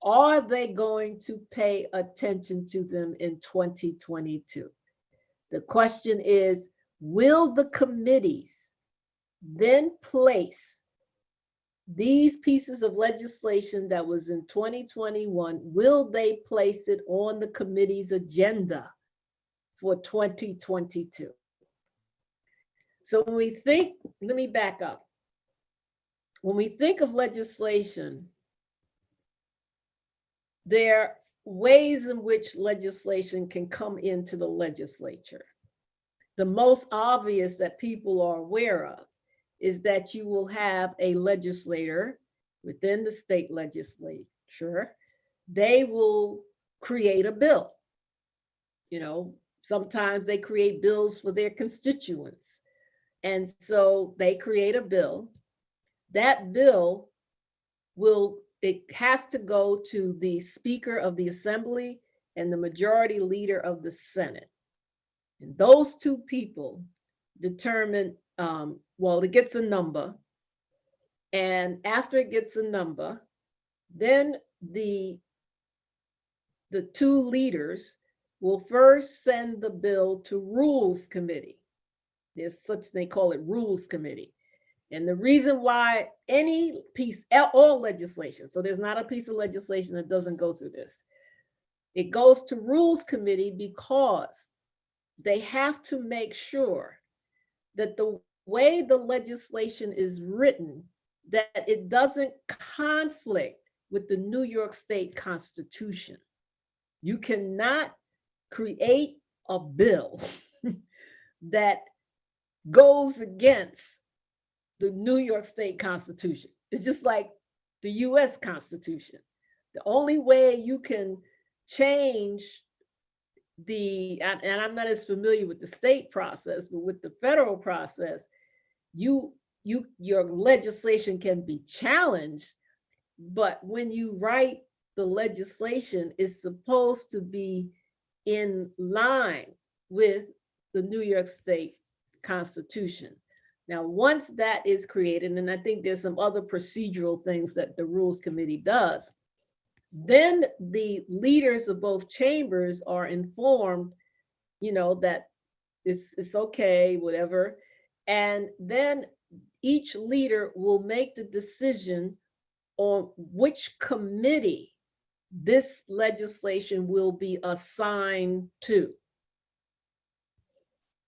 Are they going to pay attention to them in 2022? The question is, will the committees then place these pieces of legislation that was in 2021, will they place it on the committee's agenda for 2022? So when we think, let me back up. When we think of legislation, there are ways in which legislation can come into the legislature. The most obvious that people are aware of is that you will have a legislator within the state legislature. They will create a bill. You know, sometimes they create bills for their constituents. And so they create a bill. That bill it has to go to the Speaker of the Assembly and the Majority Leader of the Senate. And those two people determine, well, it gets a number. And after it gets a number, then the two leaders will first send the bill to Rules Committee. There's such, they call it Rules Committee. And the reason why any piece, all legislation, so there's not a piece of legislation that doesn't go through this. It goes to Rules Committee because they have to make sure that the way the legislation is written, that it doesn't conflict with the New York State Constitution. You cannot create a bill that goes against the New York State Constitution. It's just like the US Constitution. The only way you can change and I'm not as familiar with the state process, but with the federal process, your legislation can be challenged, but when you write the legislation, it's supposed to be in line with the New York State Constitution. Now, once that is created, and I think there's some other procedural things that the Rules Committee does, then the leaders of both chambers are informed, you know, that it's okay, whatever. And then each leader will make the decision on which committee this legislation will be assigned to.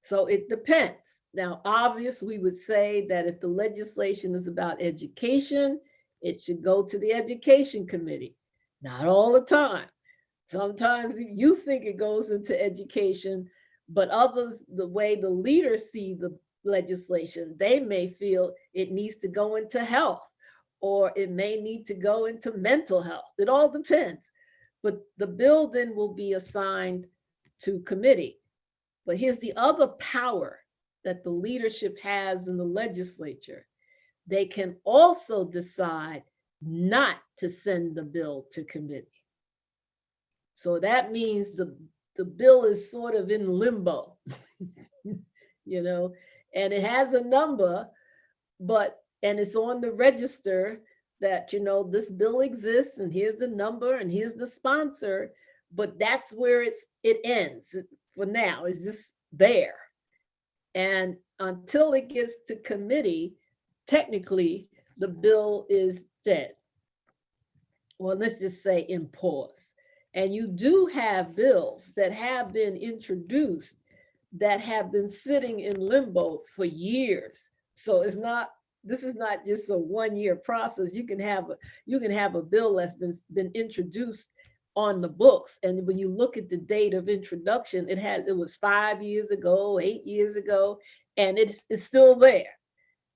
So it depends. Now, obviously, we would say that if the legislation is about education, it should go to the Education Committee. Not all the time. Sometimes you think it goes into education, but others, the way the leaders see the legislation, they may feel it needs to go into health, or it may need to go into mental health. It all depends. But the bill then will be assigned to committee. But here's the other power that the leadership has in the legislature. They can also decide not to send the bill to committee. So that means the bill is sort of in limbo, you know, and it has a number, and it's on the register that, you know, this bill exists and here's the number and here's the sponsor, but that's where it ends for now. It's just there. And until it gets to committee, technically the bill is dead. Well, let's just say in pause. And you do have bills that have been introduced that have been sitting in limbo for years. So this is not just a one-year process. You can have a bill that's been introduced on the books. And when you look at the date of introduction, it was 5 years ago, 8 years ago, and it's still there.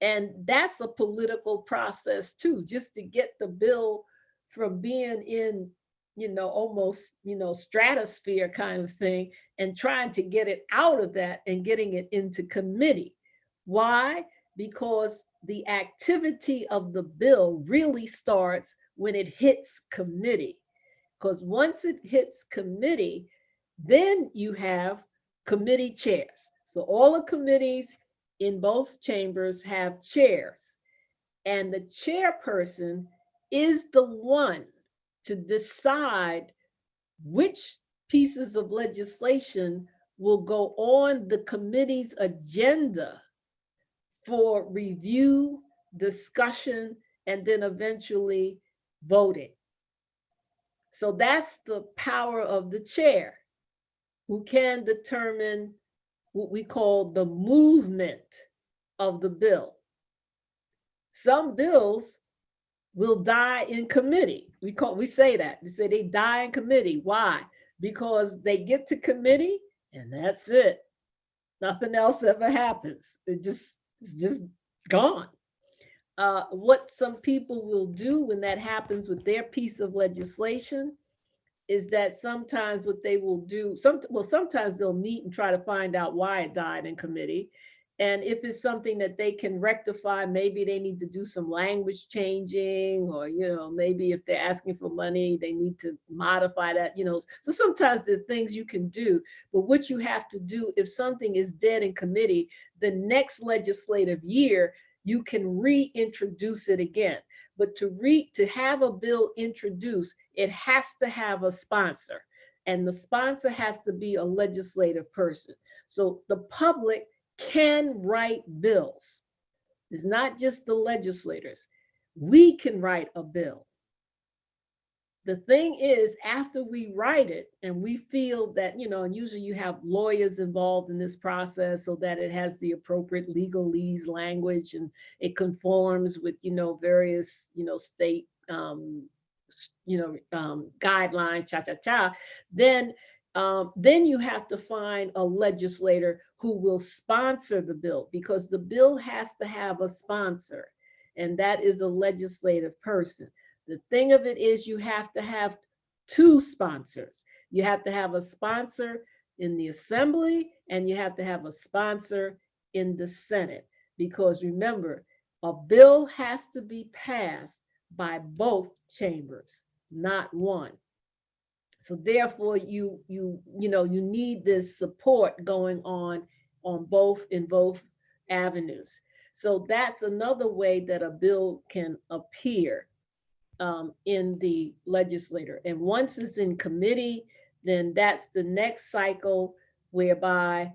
And that's a political process too, just to get the bill from being in, almost, stratosphere kind of thing, and trying to get it out of that and getting it into committee. Why? Because the activity of the bill really starts when it hits committee. Because once it hits committee, then you have committee chairs. So all the committees in both chambers have chairs, and the chairperson is the one to decide which pieces of legislation will go on the committee's agenda for review, discussion, and then eventually voting. So that's the power of the chair, who can determine what we call the movement of the bill. Some bills will die in committee. We say that. We say they die in committee. Why? Because they get to committee and that's it. Nothing else ever happens. It's just gone. What some people will do when that happens with their piece of legislation is that sometimes what they will do, sometimes they'll meet and try to find out why it died in committee. And if it's something that they can rectify, maybe they need to do some language changing, or, maybe if they're asking for money, they need to modify that, So sometimes there's things you can do, but what you have to do, if something is dead in committee, the next legislative year, you can reintroduce it again. But to have a bill introduced, it has to have a sponsor, and the sponsor has to be a legislative person. So the public can write bills. It's not just the legislators. We can write a bill. The thing is, after we write it and we feel that, and usually you have lawyers involved in this process so that it has the appropriate legalese language and it conforms with, various, state, guidelines, then you have to find a legislator who will sponsor the bill, because the bill has to have a sponsor, and that is a legislative person. The thing of it is, you have to have two sponsors. You have to have a sponsor in the Assembly, and you have to have a sponsor in the Senate, because remember, a bill has to be passed by both chambers, not one. So therefore, you need this support going on in both avenues. So that's another way that a bill can appear in the legislature. And once it's in committee, then that's the next cycle, whereby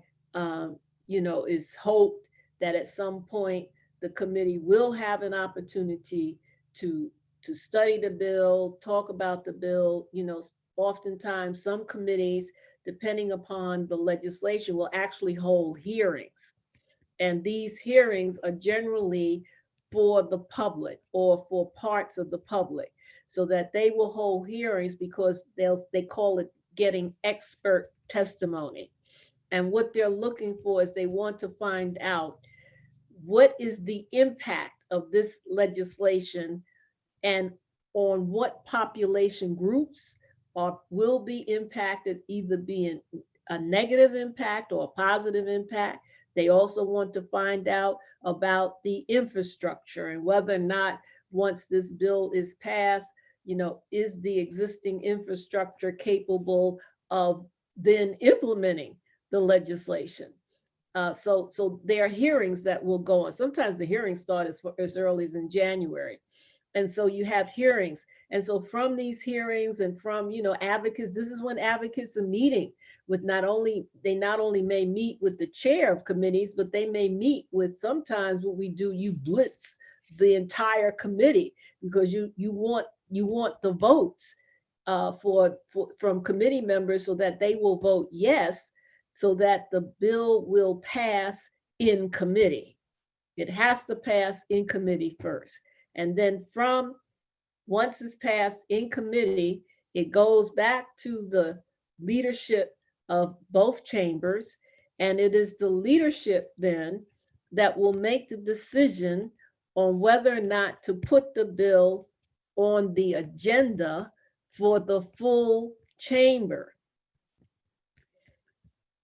it's hoped that at some point the committee will have an opportunity to study the bill, talk about the bill. Oftentimes some committees, depending upon the legislation, will actually hold hearings. And these hearings are generally for the public or for parts of the public, so that they will hold hearings because they call it getting expert testimony. And what they're looking for is they want to find out what is the impact of this legislation and on what population groups will be impacted, either being a negative impact or a positive impact. They also want to find out about the infrastructure and whether or not, once this bill is passed, is the existing infrastructure capable of then implementing the legislation. So there are hearings that will go on. Sometimes the hearings start as early as in January. And so you have hearings. And so from these hearings and from, advocates, this is when advocates are meeting with they not only may meet with the chair of committees, but they may meet with, sometimes what we do, you blitz the entire committee, because you want the votes from committee members so that they will vote yes, so that the bill will pass in committee. It has to pass in committee first. And then once it's passed in committee, it goes back to the leadership of both chambers. And it is the leadership then that will make the decision on whether or not to put the bill on the agenda for the full chamber.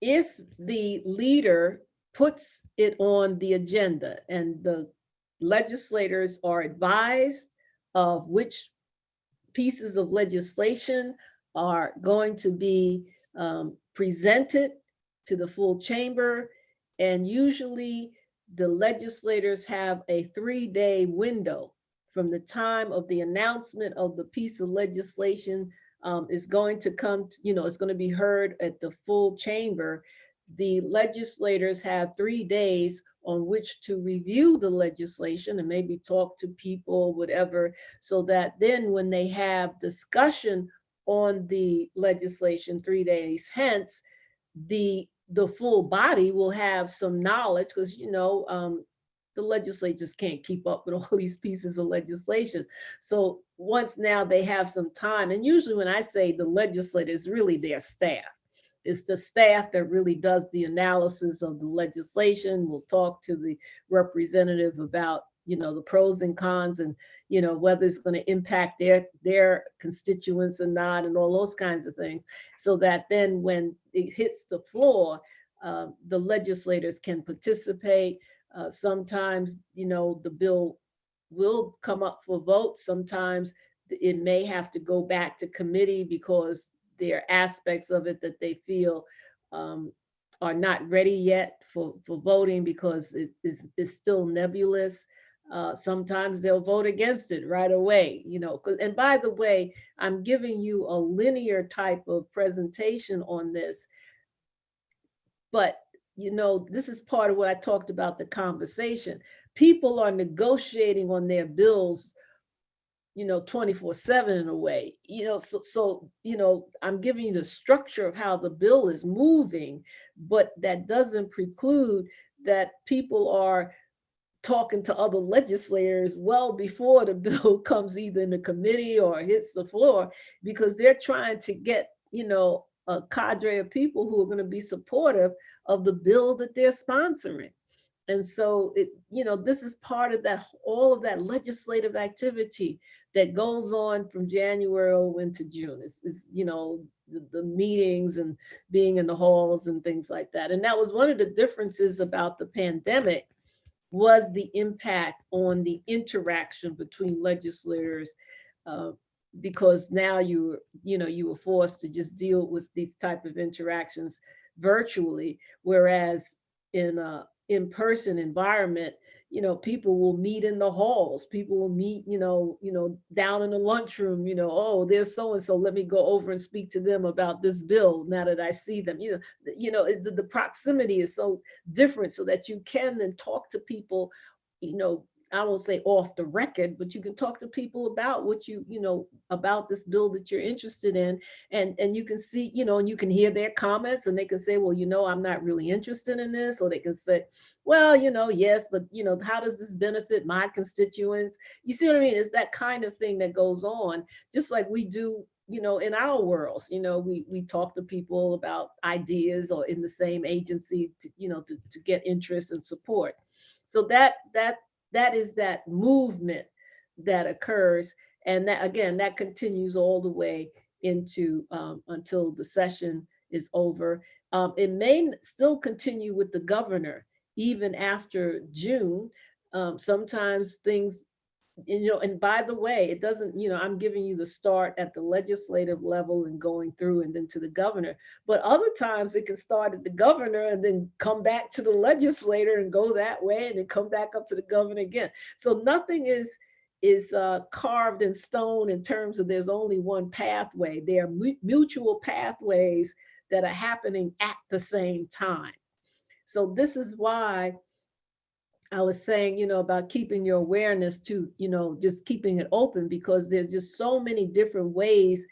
If the leader puts it on the agenda and the legislators are advised of which pieces of legislation are going to be presented to the full chamber, and usually the legislators have a 3-day window from the time of the announcement of the piece of legislation is going to come, it's going to be heard at the full chamber. The legislators have 3 days on which to review the legislation and maybe talk to people, whatever, so that then when they have discussion on the legislation 3 days hence, the full body will have some knowledge, because the legislators can't keep up with all these pieces of legislation. So once now they have some time, and usually when I say the legislators, really their staff. It's the staff that really does the analysis of the legislation. We'll talk to the representative about, the pros and cons and, whether it's going to impact their constituents or not, and all those kinds of things. So that then when it hits the floor, the legislators can participate. Sometimes, the bill will come up for vote. Sometimes it may have to go back to committee because there are aspects of it that they feel are not ready yet for voting because it's still nebulous. Sometimes they'll vote against it right away, and by the way, I'm giving you a linear type of presentation on this, but this is part of what I talked about, the conversation. People are negotiating on their bills 24/7 in a way, so I'm giving you the structure of how the bill is moving, but that doesn't preclude that people are talking to other legislators well before the bill comes either in the committee or hits the floor, because they're trying to get, a cadre of people who are going to be supportive of the bill that they're sponsoring. And so this is part of all of that legislative activity that goes on from January into June. It's the meetings and being in the halls and things like that. And that was one of the differences about the pandemic, was the impact on the interaction between legislators, because now you were forced to just deal with these type of interactions virtually, whereas in a in-person environment, people will meet in the halls, people will meet, down in the lunchroom, oh, there's so-and-so, let me go over and speak to them about this bill now that I see them. The proximity is so different, so that you can then talk to people, I won't say off the record, but you can talk to people about what about this bill that you're interested in, and you can see, and you can hear their comments, and they can say, well, I'm not really interested in this, or they can say, well, yes, but how does this benefit my constituents? You see what I mean? It's that kind of thing that goes on, just like we do, in our worlds. We talk to people about ideas, or in the same agency to get interest and support. So that is that movement that occurs, and that, again, that continues all the way into until the session is over. It may still continue with the governor even after June. Sometimes things, and by the way, it doesn't, I'm giving you the start at the legislative level and going through and then to the governor, but other times it can start at the governor and then come back to the legislator and go that way and then come back up to the governor again. So nothing is carved in stone in terms of there's only one pathway. There are mutual pathways that are happening at the same time. So this is why I was saying, about keeping your awareness to, just keeping it open, because there's just so many different ways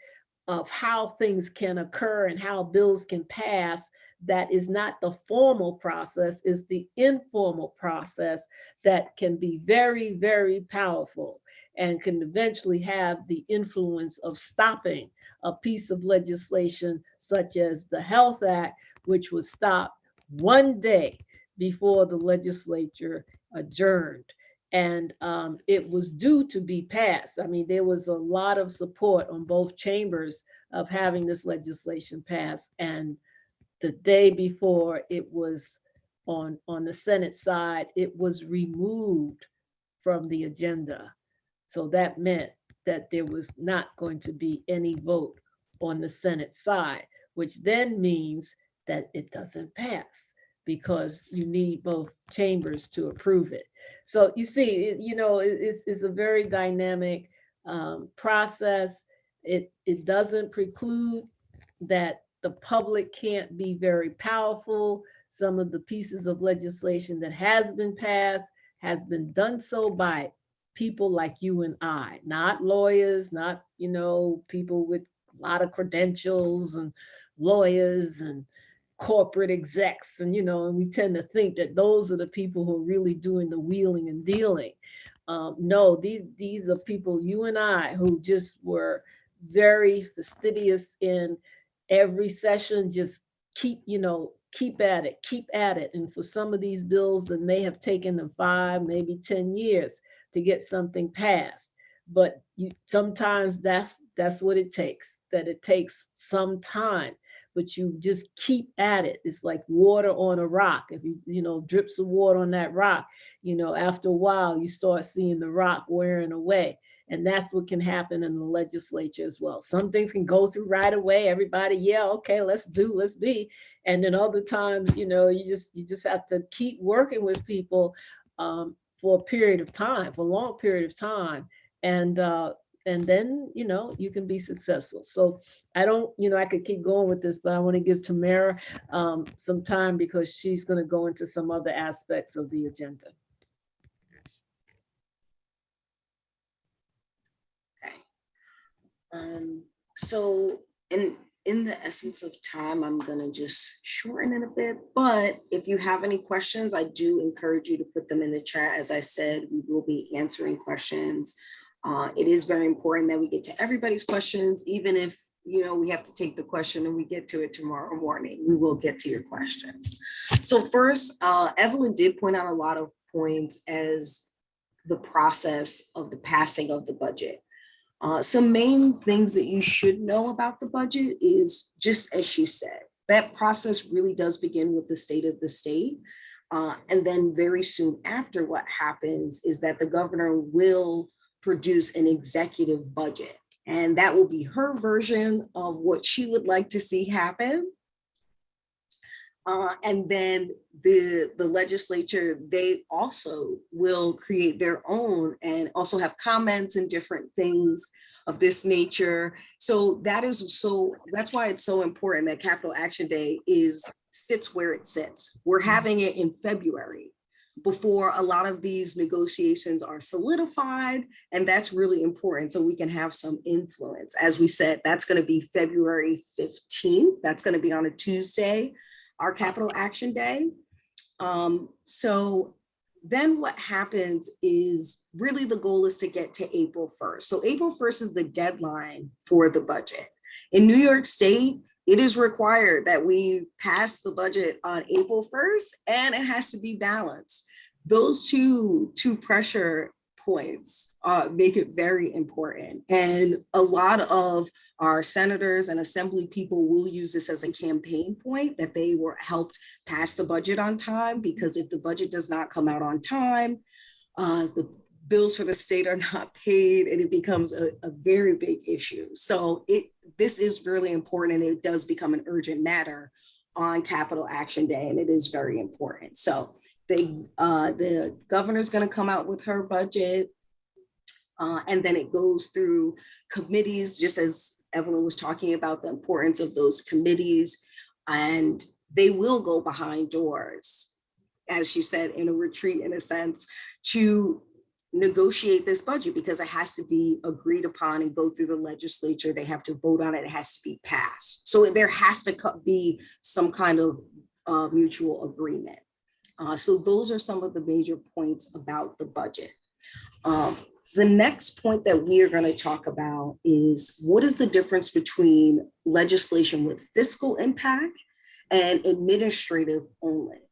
of how things can occur and how bills can pass that is not the formal process, is the informal process that can be very, very powerful and can eventually have the influence of stopping a piece of legislation such as the Health Act, which was stopped one day before the legislature adjourned. And it was due to be passed. I mean, there was a lot of support on both chambers of having this legislation passed. And the day before it was on the Senate side, it was removed from the agenda. So that meant that there was not going to be any vote on the Senate side, which then means that it doesn't pass because you need both chambers to approve it. So you see, it's a very dynamic process. It doesn't preclude that the public can't be very powerful. Some of the pieces of legislation that has been passed has been done so by people like you and I, not lawyers, not, people with a lot of credentials and lawyers and corporate execs. And we tend to think that those are the people who are really doing the wheeling and dealing. No, these are people, you and I, who just were very fastidious in every session, just keep at it. And for some of these bills that may have taken them 5, maybe 10 years to get something passed. But sometimes that's what it takes, that it takes some time, but you just keep at it. It's like water on a rock. If you drips of water on that rock, after a while, you start seeing the rock wearing away. And that's what can happen in the legislature as well. Some things can go through right away. Everybody, yeah, okay, let's be. And then other times, you just have to keep working with people for a period of time, for a long period of time. And then, you can be successful. So I don't, I could keep going with this, but I want to give Tamara some time because she's going to go into some other aspects of the agenda. So in the essence of time, I'm gonna just shorten it a bit, but if you have any questions, I do encourage you to put them in the chat. As I said, we will be answering questions. It is very important that we get to everybody's questions, even if we have to take the question and we get to it tomorrow morning, we will get to your questions. So first, Evelyn did point out a lot of points as the process of the passing of the budget. Some main things that you should know about the budget is, just as she said, that process really does begin with the state of the state. And then very soon after, what happens is that the governor will produce an executive budget. And that will be her version of what she would like to see happen. And then the legislature, they also will create their own and also have comments and different things of this nature. So that's why it's so important that Capital Action Day sits where it sits. We're having it in February before a lot of these negotiations are solidified. And that's really important so we can have some influence. As we said, that's going to be February 15th. That's going to be on a Tuesday, our Capital Action Day. So then what happens is really the goal is to get to April 1st. So April 1st is the deadline for the budget. In New York State, it is required that we pass the budget on April 1st, and it has to be balanced. Those two pressure points make it very important. And a lot of our senators and assembly people will use this as a campaign point that they were helped pass the budget on time, because if the budget does not come out on time, the bills for the state are not paid, and it becomes a very big issue. So this is really important, and it does become an urgent matter on Capital Action Day, and it is very important. So the governor's going to come out with her budget, and then it goes through committees, just as Evelyn was talking about the importance of those committees, and they will go behind doors, as she said, in a retreat, in a sense, to negotiate this budget because it has to be agreed upon and go through the legislature. They have to vote on it. It has to be passed. So there has to be some kind of mutual agreement. So those are some of the major points about the budget. The next point that we are going to talk about is what is the difference between legislation with fiscal impact and administrative only.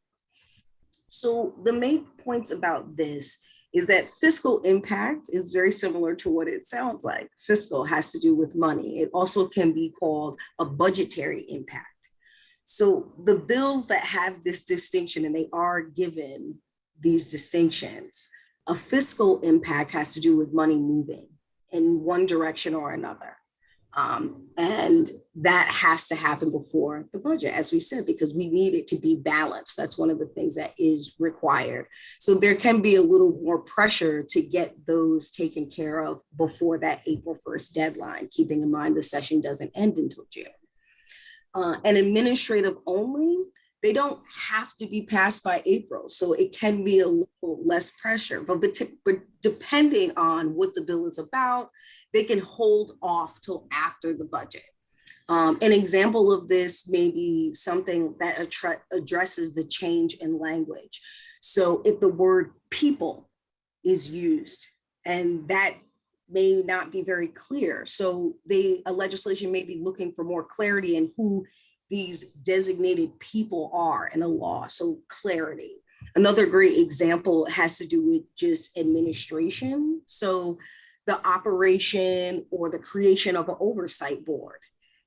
So the main points about this is that fiscal impact is very similar to what it sounds like. Fiscal has to do with money. It also can be called a budgetary impact. So the bills that have this distinction, and they are given these distinctions, a fiscal impact has to do with money moving in one direction or another. And that has to happen before the budget, as we said, because we need it to be balanced. That's one of the things that is required. So there can be a little more pressure to get those taken care of before that April 1st deadline, keeping in mind the session doesn't end until June. And administrative only, they don't have to be passed by April. So it can be a little less pressure, but depending on what the bill is about, they can hold off till after the budget. An example of this may be something that addresses the change in language. So if the word people is used, and that may not be very clear. So a legislation may be looking for more clarity in who these designated people are in a law, so clarity. Another great example has to do with just administration. So the operation or the creation of an oversight board.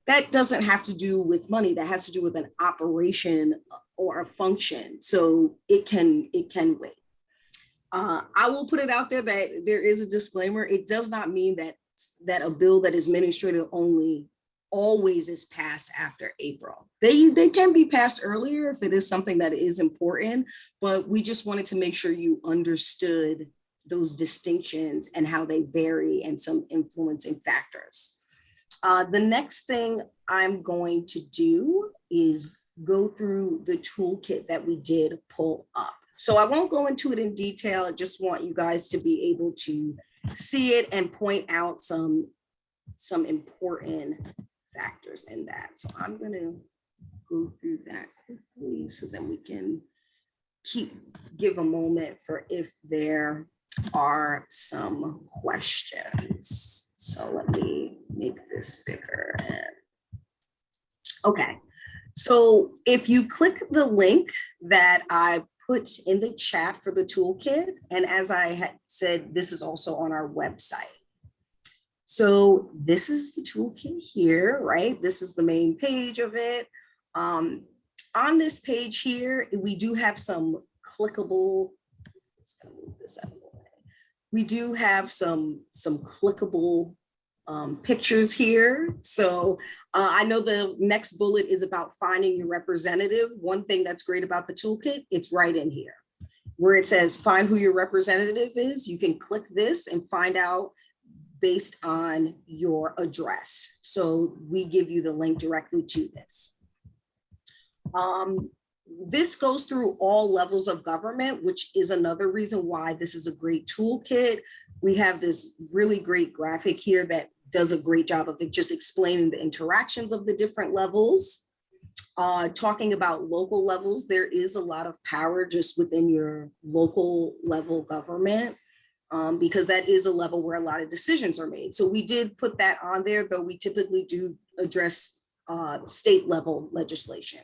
That doesn't have to do with money, that has to do with an operation or a function. So it can wait. I will put it out there that there is a disclaimer. It does not mean that a bill that is administrative only always is passed after April. They can be passed earlier if it is something that is important, but we just wanted to make sure you understood those distinctions and how they vary and some influencing factors. The next thing I'm going to do is go through the toolkit that we did pull up. So I won't go into it in detail. I just want you guys to be able to see it and point out some important factors in that. So I'm going to go through that quickly so that we can give a moment for if there are some questions. So let me make this bigger. Okay, so if you click the link that I put in the chat for the toolkit, and as I had said, this is also on our website. So this is the toolkit here, right? This is the main page of it. On this page here, we do have some clickable, just gonna move this out of the way. We do have some clickable pictures here. So I know the next bullet is about finding your representative. One thing that's great about the toolkit, it's right in here. Where it says find who your representative is, you can click this and find out based on your address. So we give you the link directly to this. This goes through all levels of government, which is another reason why this is a great toolkit. We have this really great graphic here that does a great job of just explaining the interactions of the different levels. Talking about local levels, there is a lot of power just within your local level government. Because that is a level where a lot of decisions are made. So we did put that on there, though we typically do address state level legislation.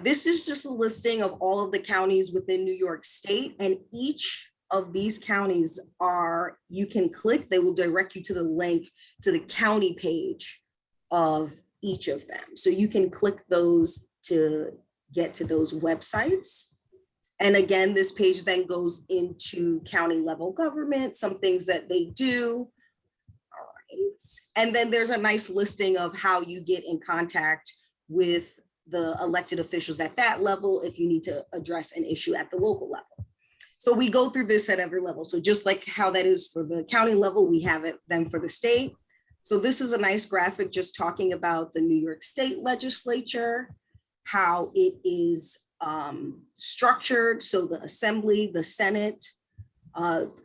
This is just a listing of all of the counties within New York State, and each of these counties you can click, they will direct you to the link to the county page of each of them. So you can click those to get to those websites. And again, this page then goes into county level government, some things that they do. All right. And then there's a nice listing of how you get in contact with the elected officials at that level if you need to address an issue at the local level. So we go through this at every level. So just like how that is for the county level, we have it then for the state. So this is a nice graphic just talking about the New York State legislature, how it is structured. So the Assembly, the Senate,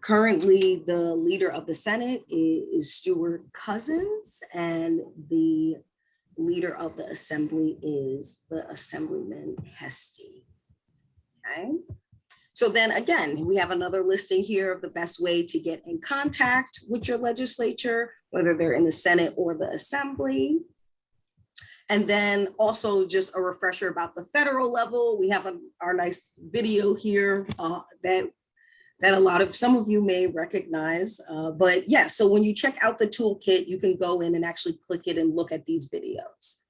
Currently, the leader of the Senate is Stuart Cousins, and the leader of the Assembly is the Assemblyman Hesty. Okay. So then again, we have another listing here of the best way to get in contact with your legislature, whether they're in the Senate or the Assembly. And then also just a refresher about the federal level. We have our nice video here that some of you may recognize. But yeah, so when you check out the toolkit, you can go in and actually click it and look at these videos.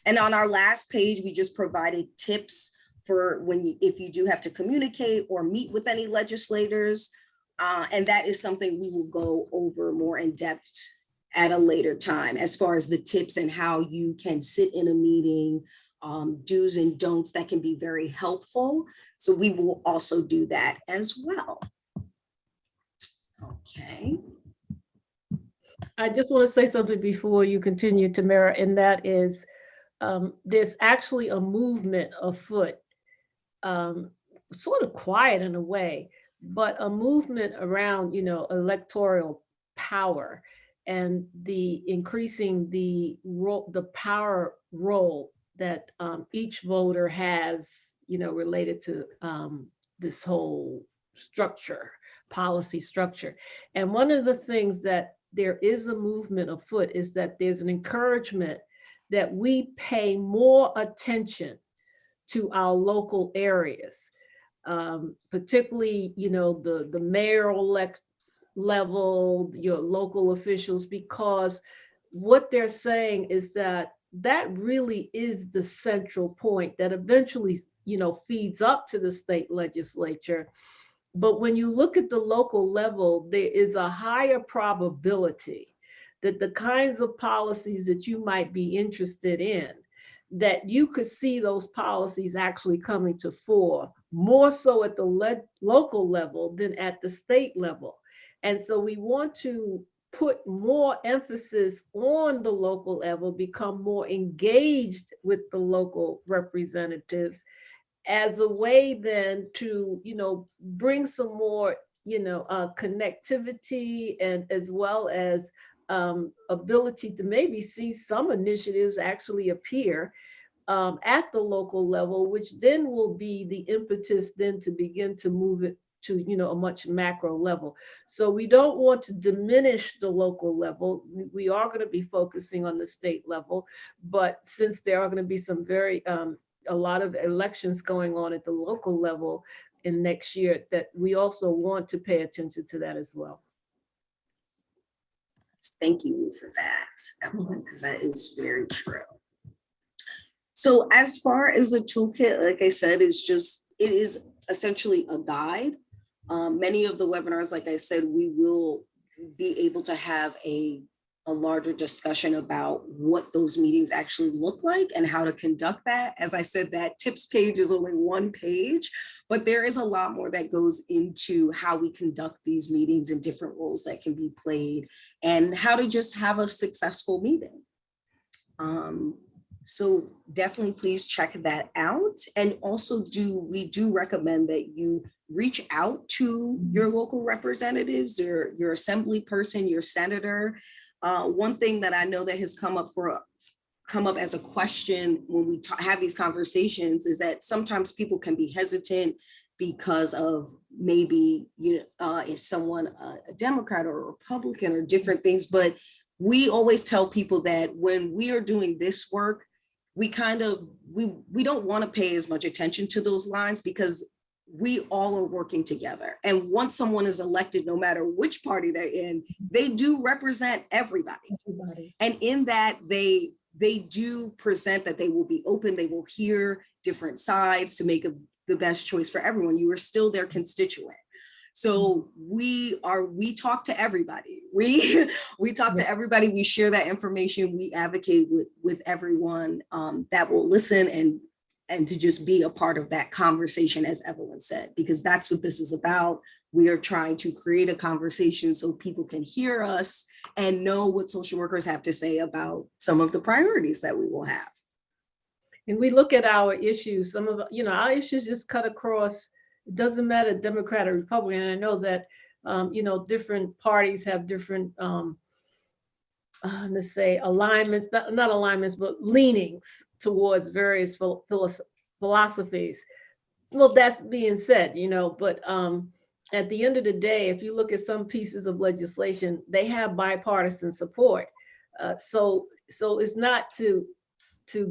And on our last page, we just provided tips for if you do have to communicate or meet with any legislators. And that is something we will go over more in depth at a later time, as far as the tips and how you can sit in a meeting, do's and don'ts that can be very helpful. So we will also do that as well. Okay. I just want to say something before you continue, Tamara, and that is there's actually a movement afoot, sort of quiet in a way, but a movement around, electoral power and the increasing the power role that each voter has, related to this whole structure, policy structure. And one of the things that there is a movement afoot is that there's an encouragement that we pay more attention to our local areas, particularly, the mayoral level, your local officials, because what they're saying is that really is the central point that eventually, feeds up to the state legislature. But when you look at the local level, there is a higher probability that the kinds of policies that you might be interested in, that you could see those policies actually coming to fore, more so at the local level than at the state level. And so we want to put more emphasis on the local level, become more engaged with the local representatives as a way then to, bring some more, connectivity, and as well as ability to maybe see some initiatives actually appear at the local level, which then will be the impetus then to begin to move it to, a much macro level. So we don't want to diminish the local level. We are going to be focusing on the state level, but since there are going to be some a lot of elections going on at the local level in next year, that we also want to pay attention to that as well. Thank you for that, Evelyn, because that is very true. So as far as the toolkit, like I said, it is essentially a guide. Many of the webinars, like I said, we will be able to have a larger discussion about what those meetings actually look like and how to conduct that. As I said, that tips page is only one page, but there is a lot more that goes into how we conduct these meetings and different roles that can be played and how to just have a successful meeting. So definitely please check that out. And also we do recommend that you reach out to your local representatives, your assembly person, your senator. One thing that I know that has come up as a question when we have these conversations is that sometimes people can be hesitant because of maybe, is someone a Democrat or a Republican or different things. But we always tell people that when we are doing this work, we don't want to pay as much attention to those lines because we all are working together. And once someone is elected, no matter which party they're in, they do represent everybody. And in that, they do present that they will be open, they will hear different sides to make the best choice for everyone. You are still their constituent. So we talk to everybody. We talk to everybody. We share that information. We advocate with everyone that will listen and to just be a part of that conversation, as Evelyn said, because that's what this is about. We are trying to create a conversation so people can hear us and know what social workers have to say about some of the priorities that we will have. And we look at our issues, some of, our issues just cut across. It doesn't matter Democrat or Republican. And I know that different parties have different, let's say, alignments, not alignments, but leanings towards various philosophies. Well, that's being said, but at the end of the day, if you look at some pieces of legislation, they have bipartisan support. So it's not to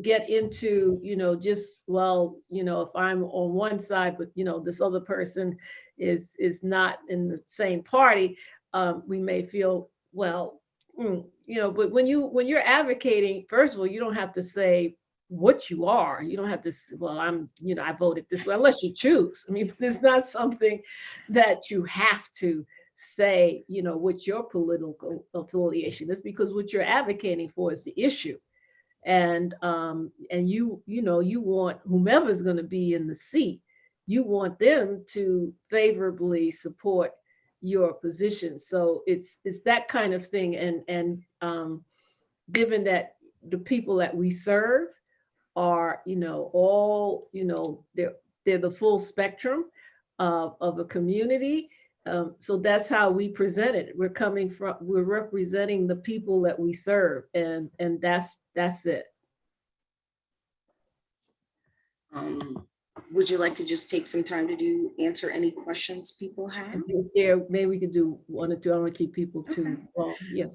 get into, just, well, if I'm on one side, but, this other person is not in the same party, we may feel, well, but when you're advocating, first of all, you don't have to say what you are. You don't have to say, well, I voted this way, unless you choose. I mean, it's not something that you have to say, what your political affiliation is, because what you're advocating for is the issue. And you want whomever's going to be in the seat, you want them to favorably support your position. So it's that kind of thing. And given that the people that we serve are, all, they're the full spectrum of a community. So that's how we present it. We're representing the people that we serve, and that's it. Would you like to just take some time to answer any questions people have? Maybe we could do one or two. I don't want to keep people too long. Yes.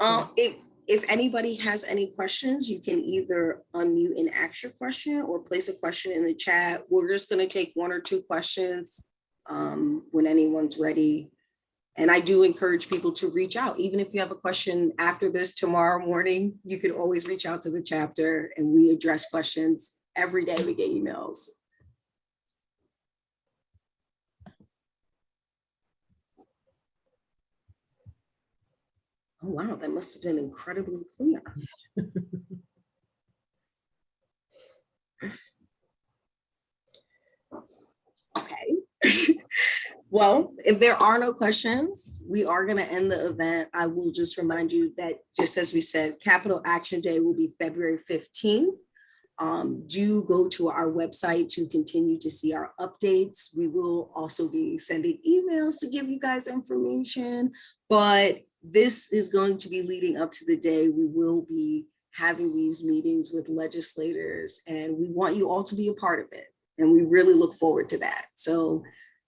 If anybody has any questions, you can either unmute and ask your question or place a question in the chat. We're just going to take one or two questions when anyone's ready. And I do encourage people to reach out. Even if you have a question after this tomorrow morning, you can always reach out to the chapter, and we address questions every day. We get emails. Oh, wow, that must have been incredibly clear. Okay. Well, if there are no questions, we are going to end the event. I will just remind you that, just as we said, Capital Action Day will be February 15th. Do go to our website to continue to see our updates. We will also be sending emails to give you guys information, but this is going to be leading up to the day. We will be having these meetings with legislators, and we want you all to be a part of it. And we really look forward to that. So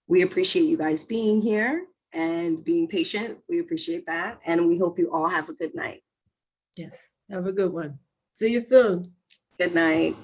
we appreciate you guys being here and being patient. We appreciate that. And we hope you all have a good night. Yes, have a good one. See you soon. Good night.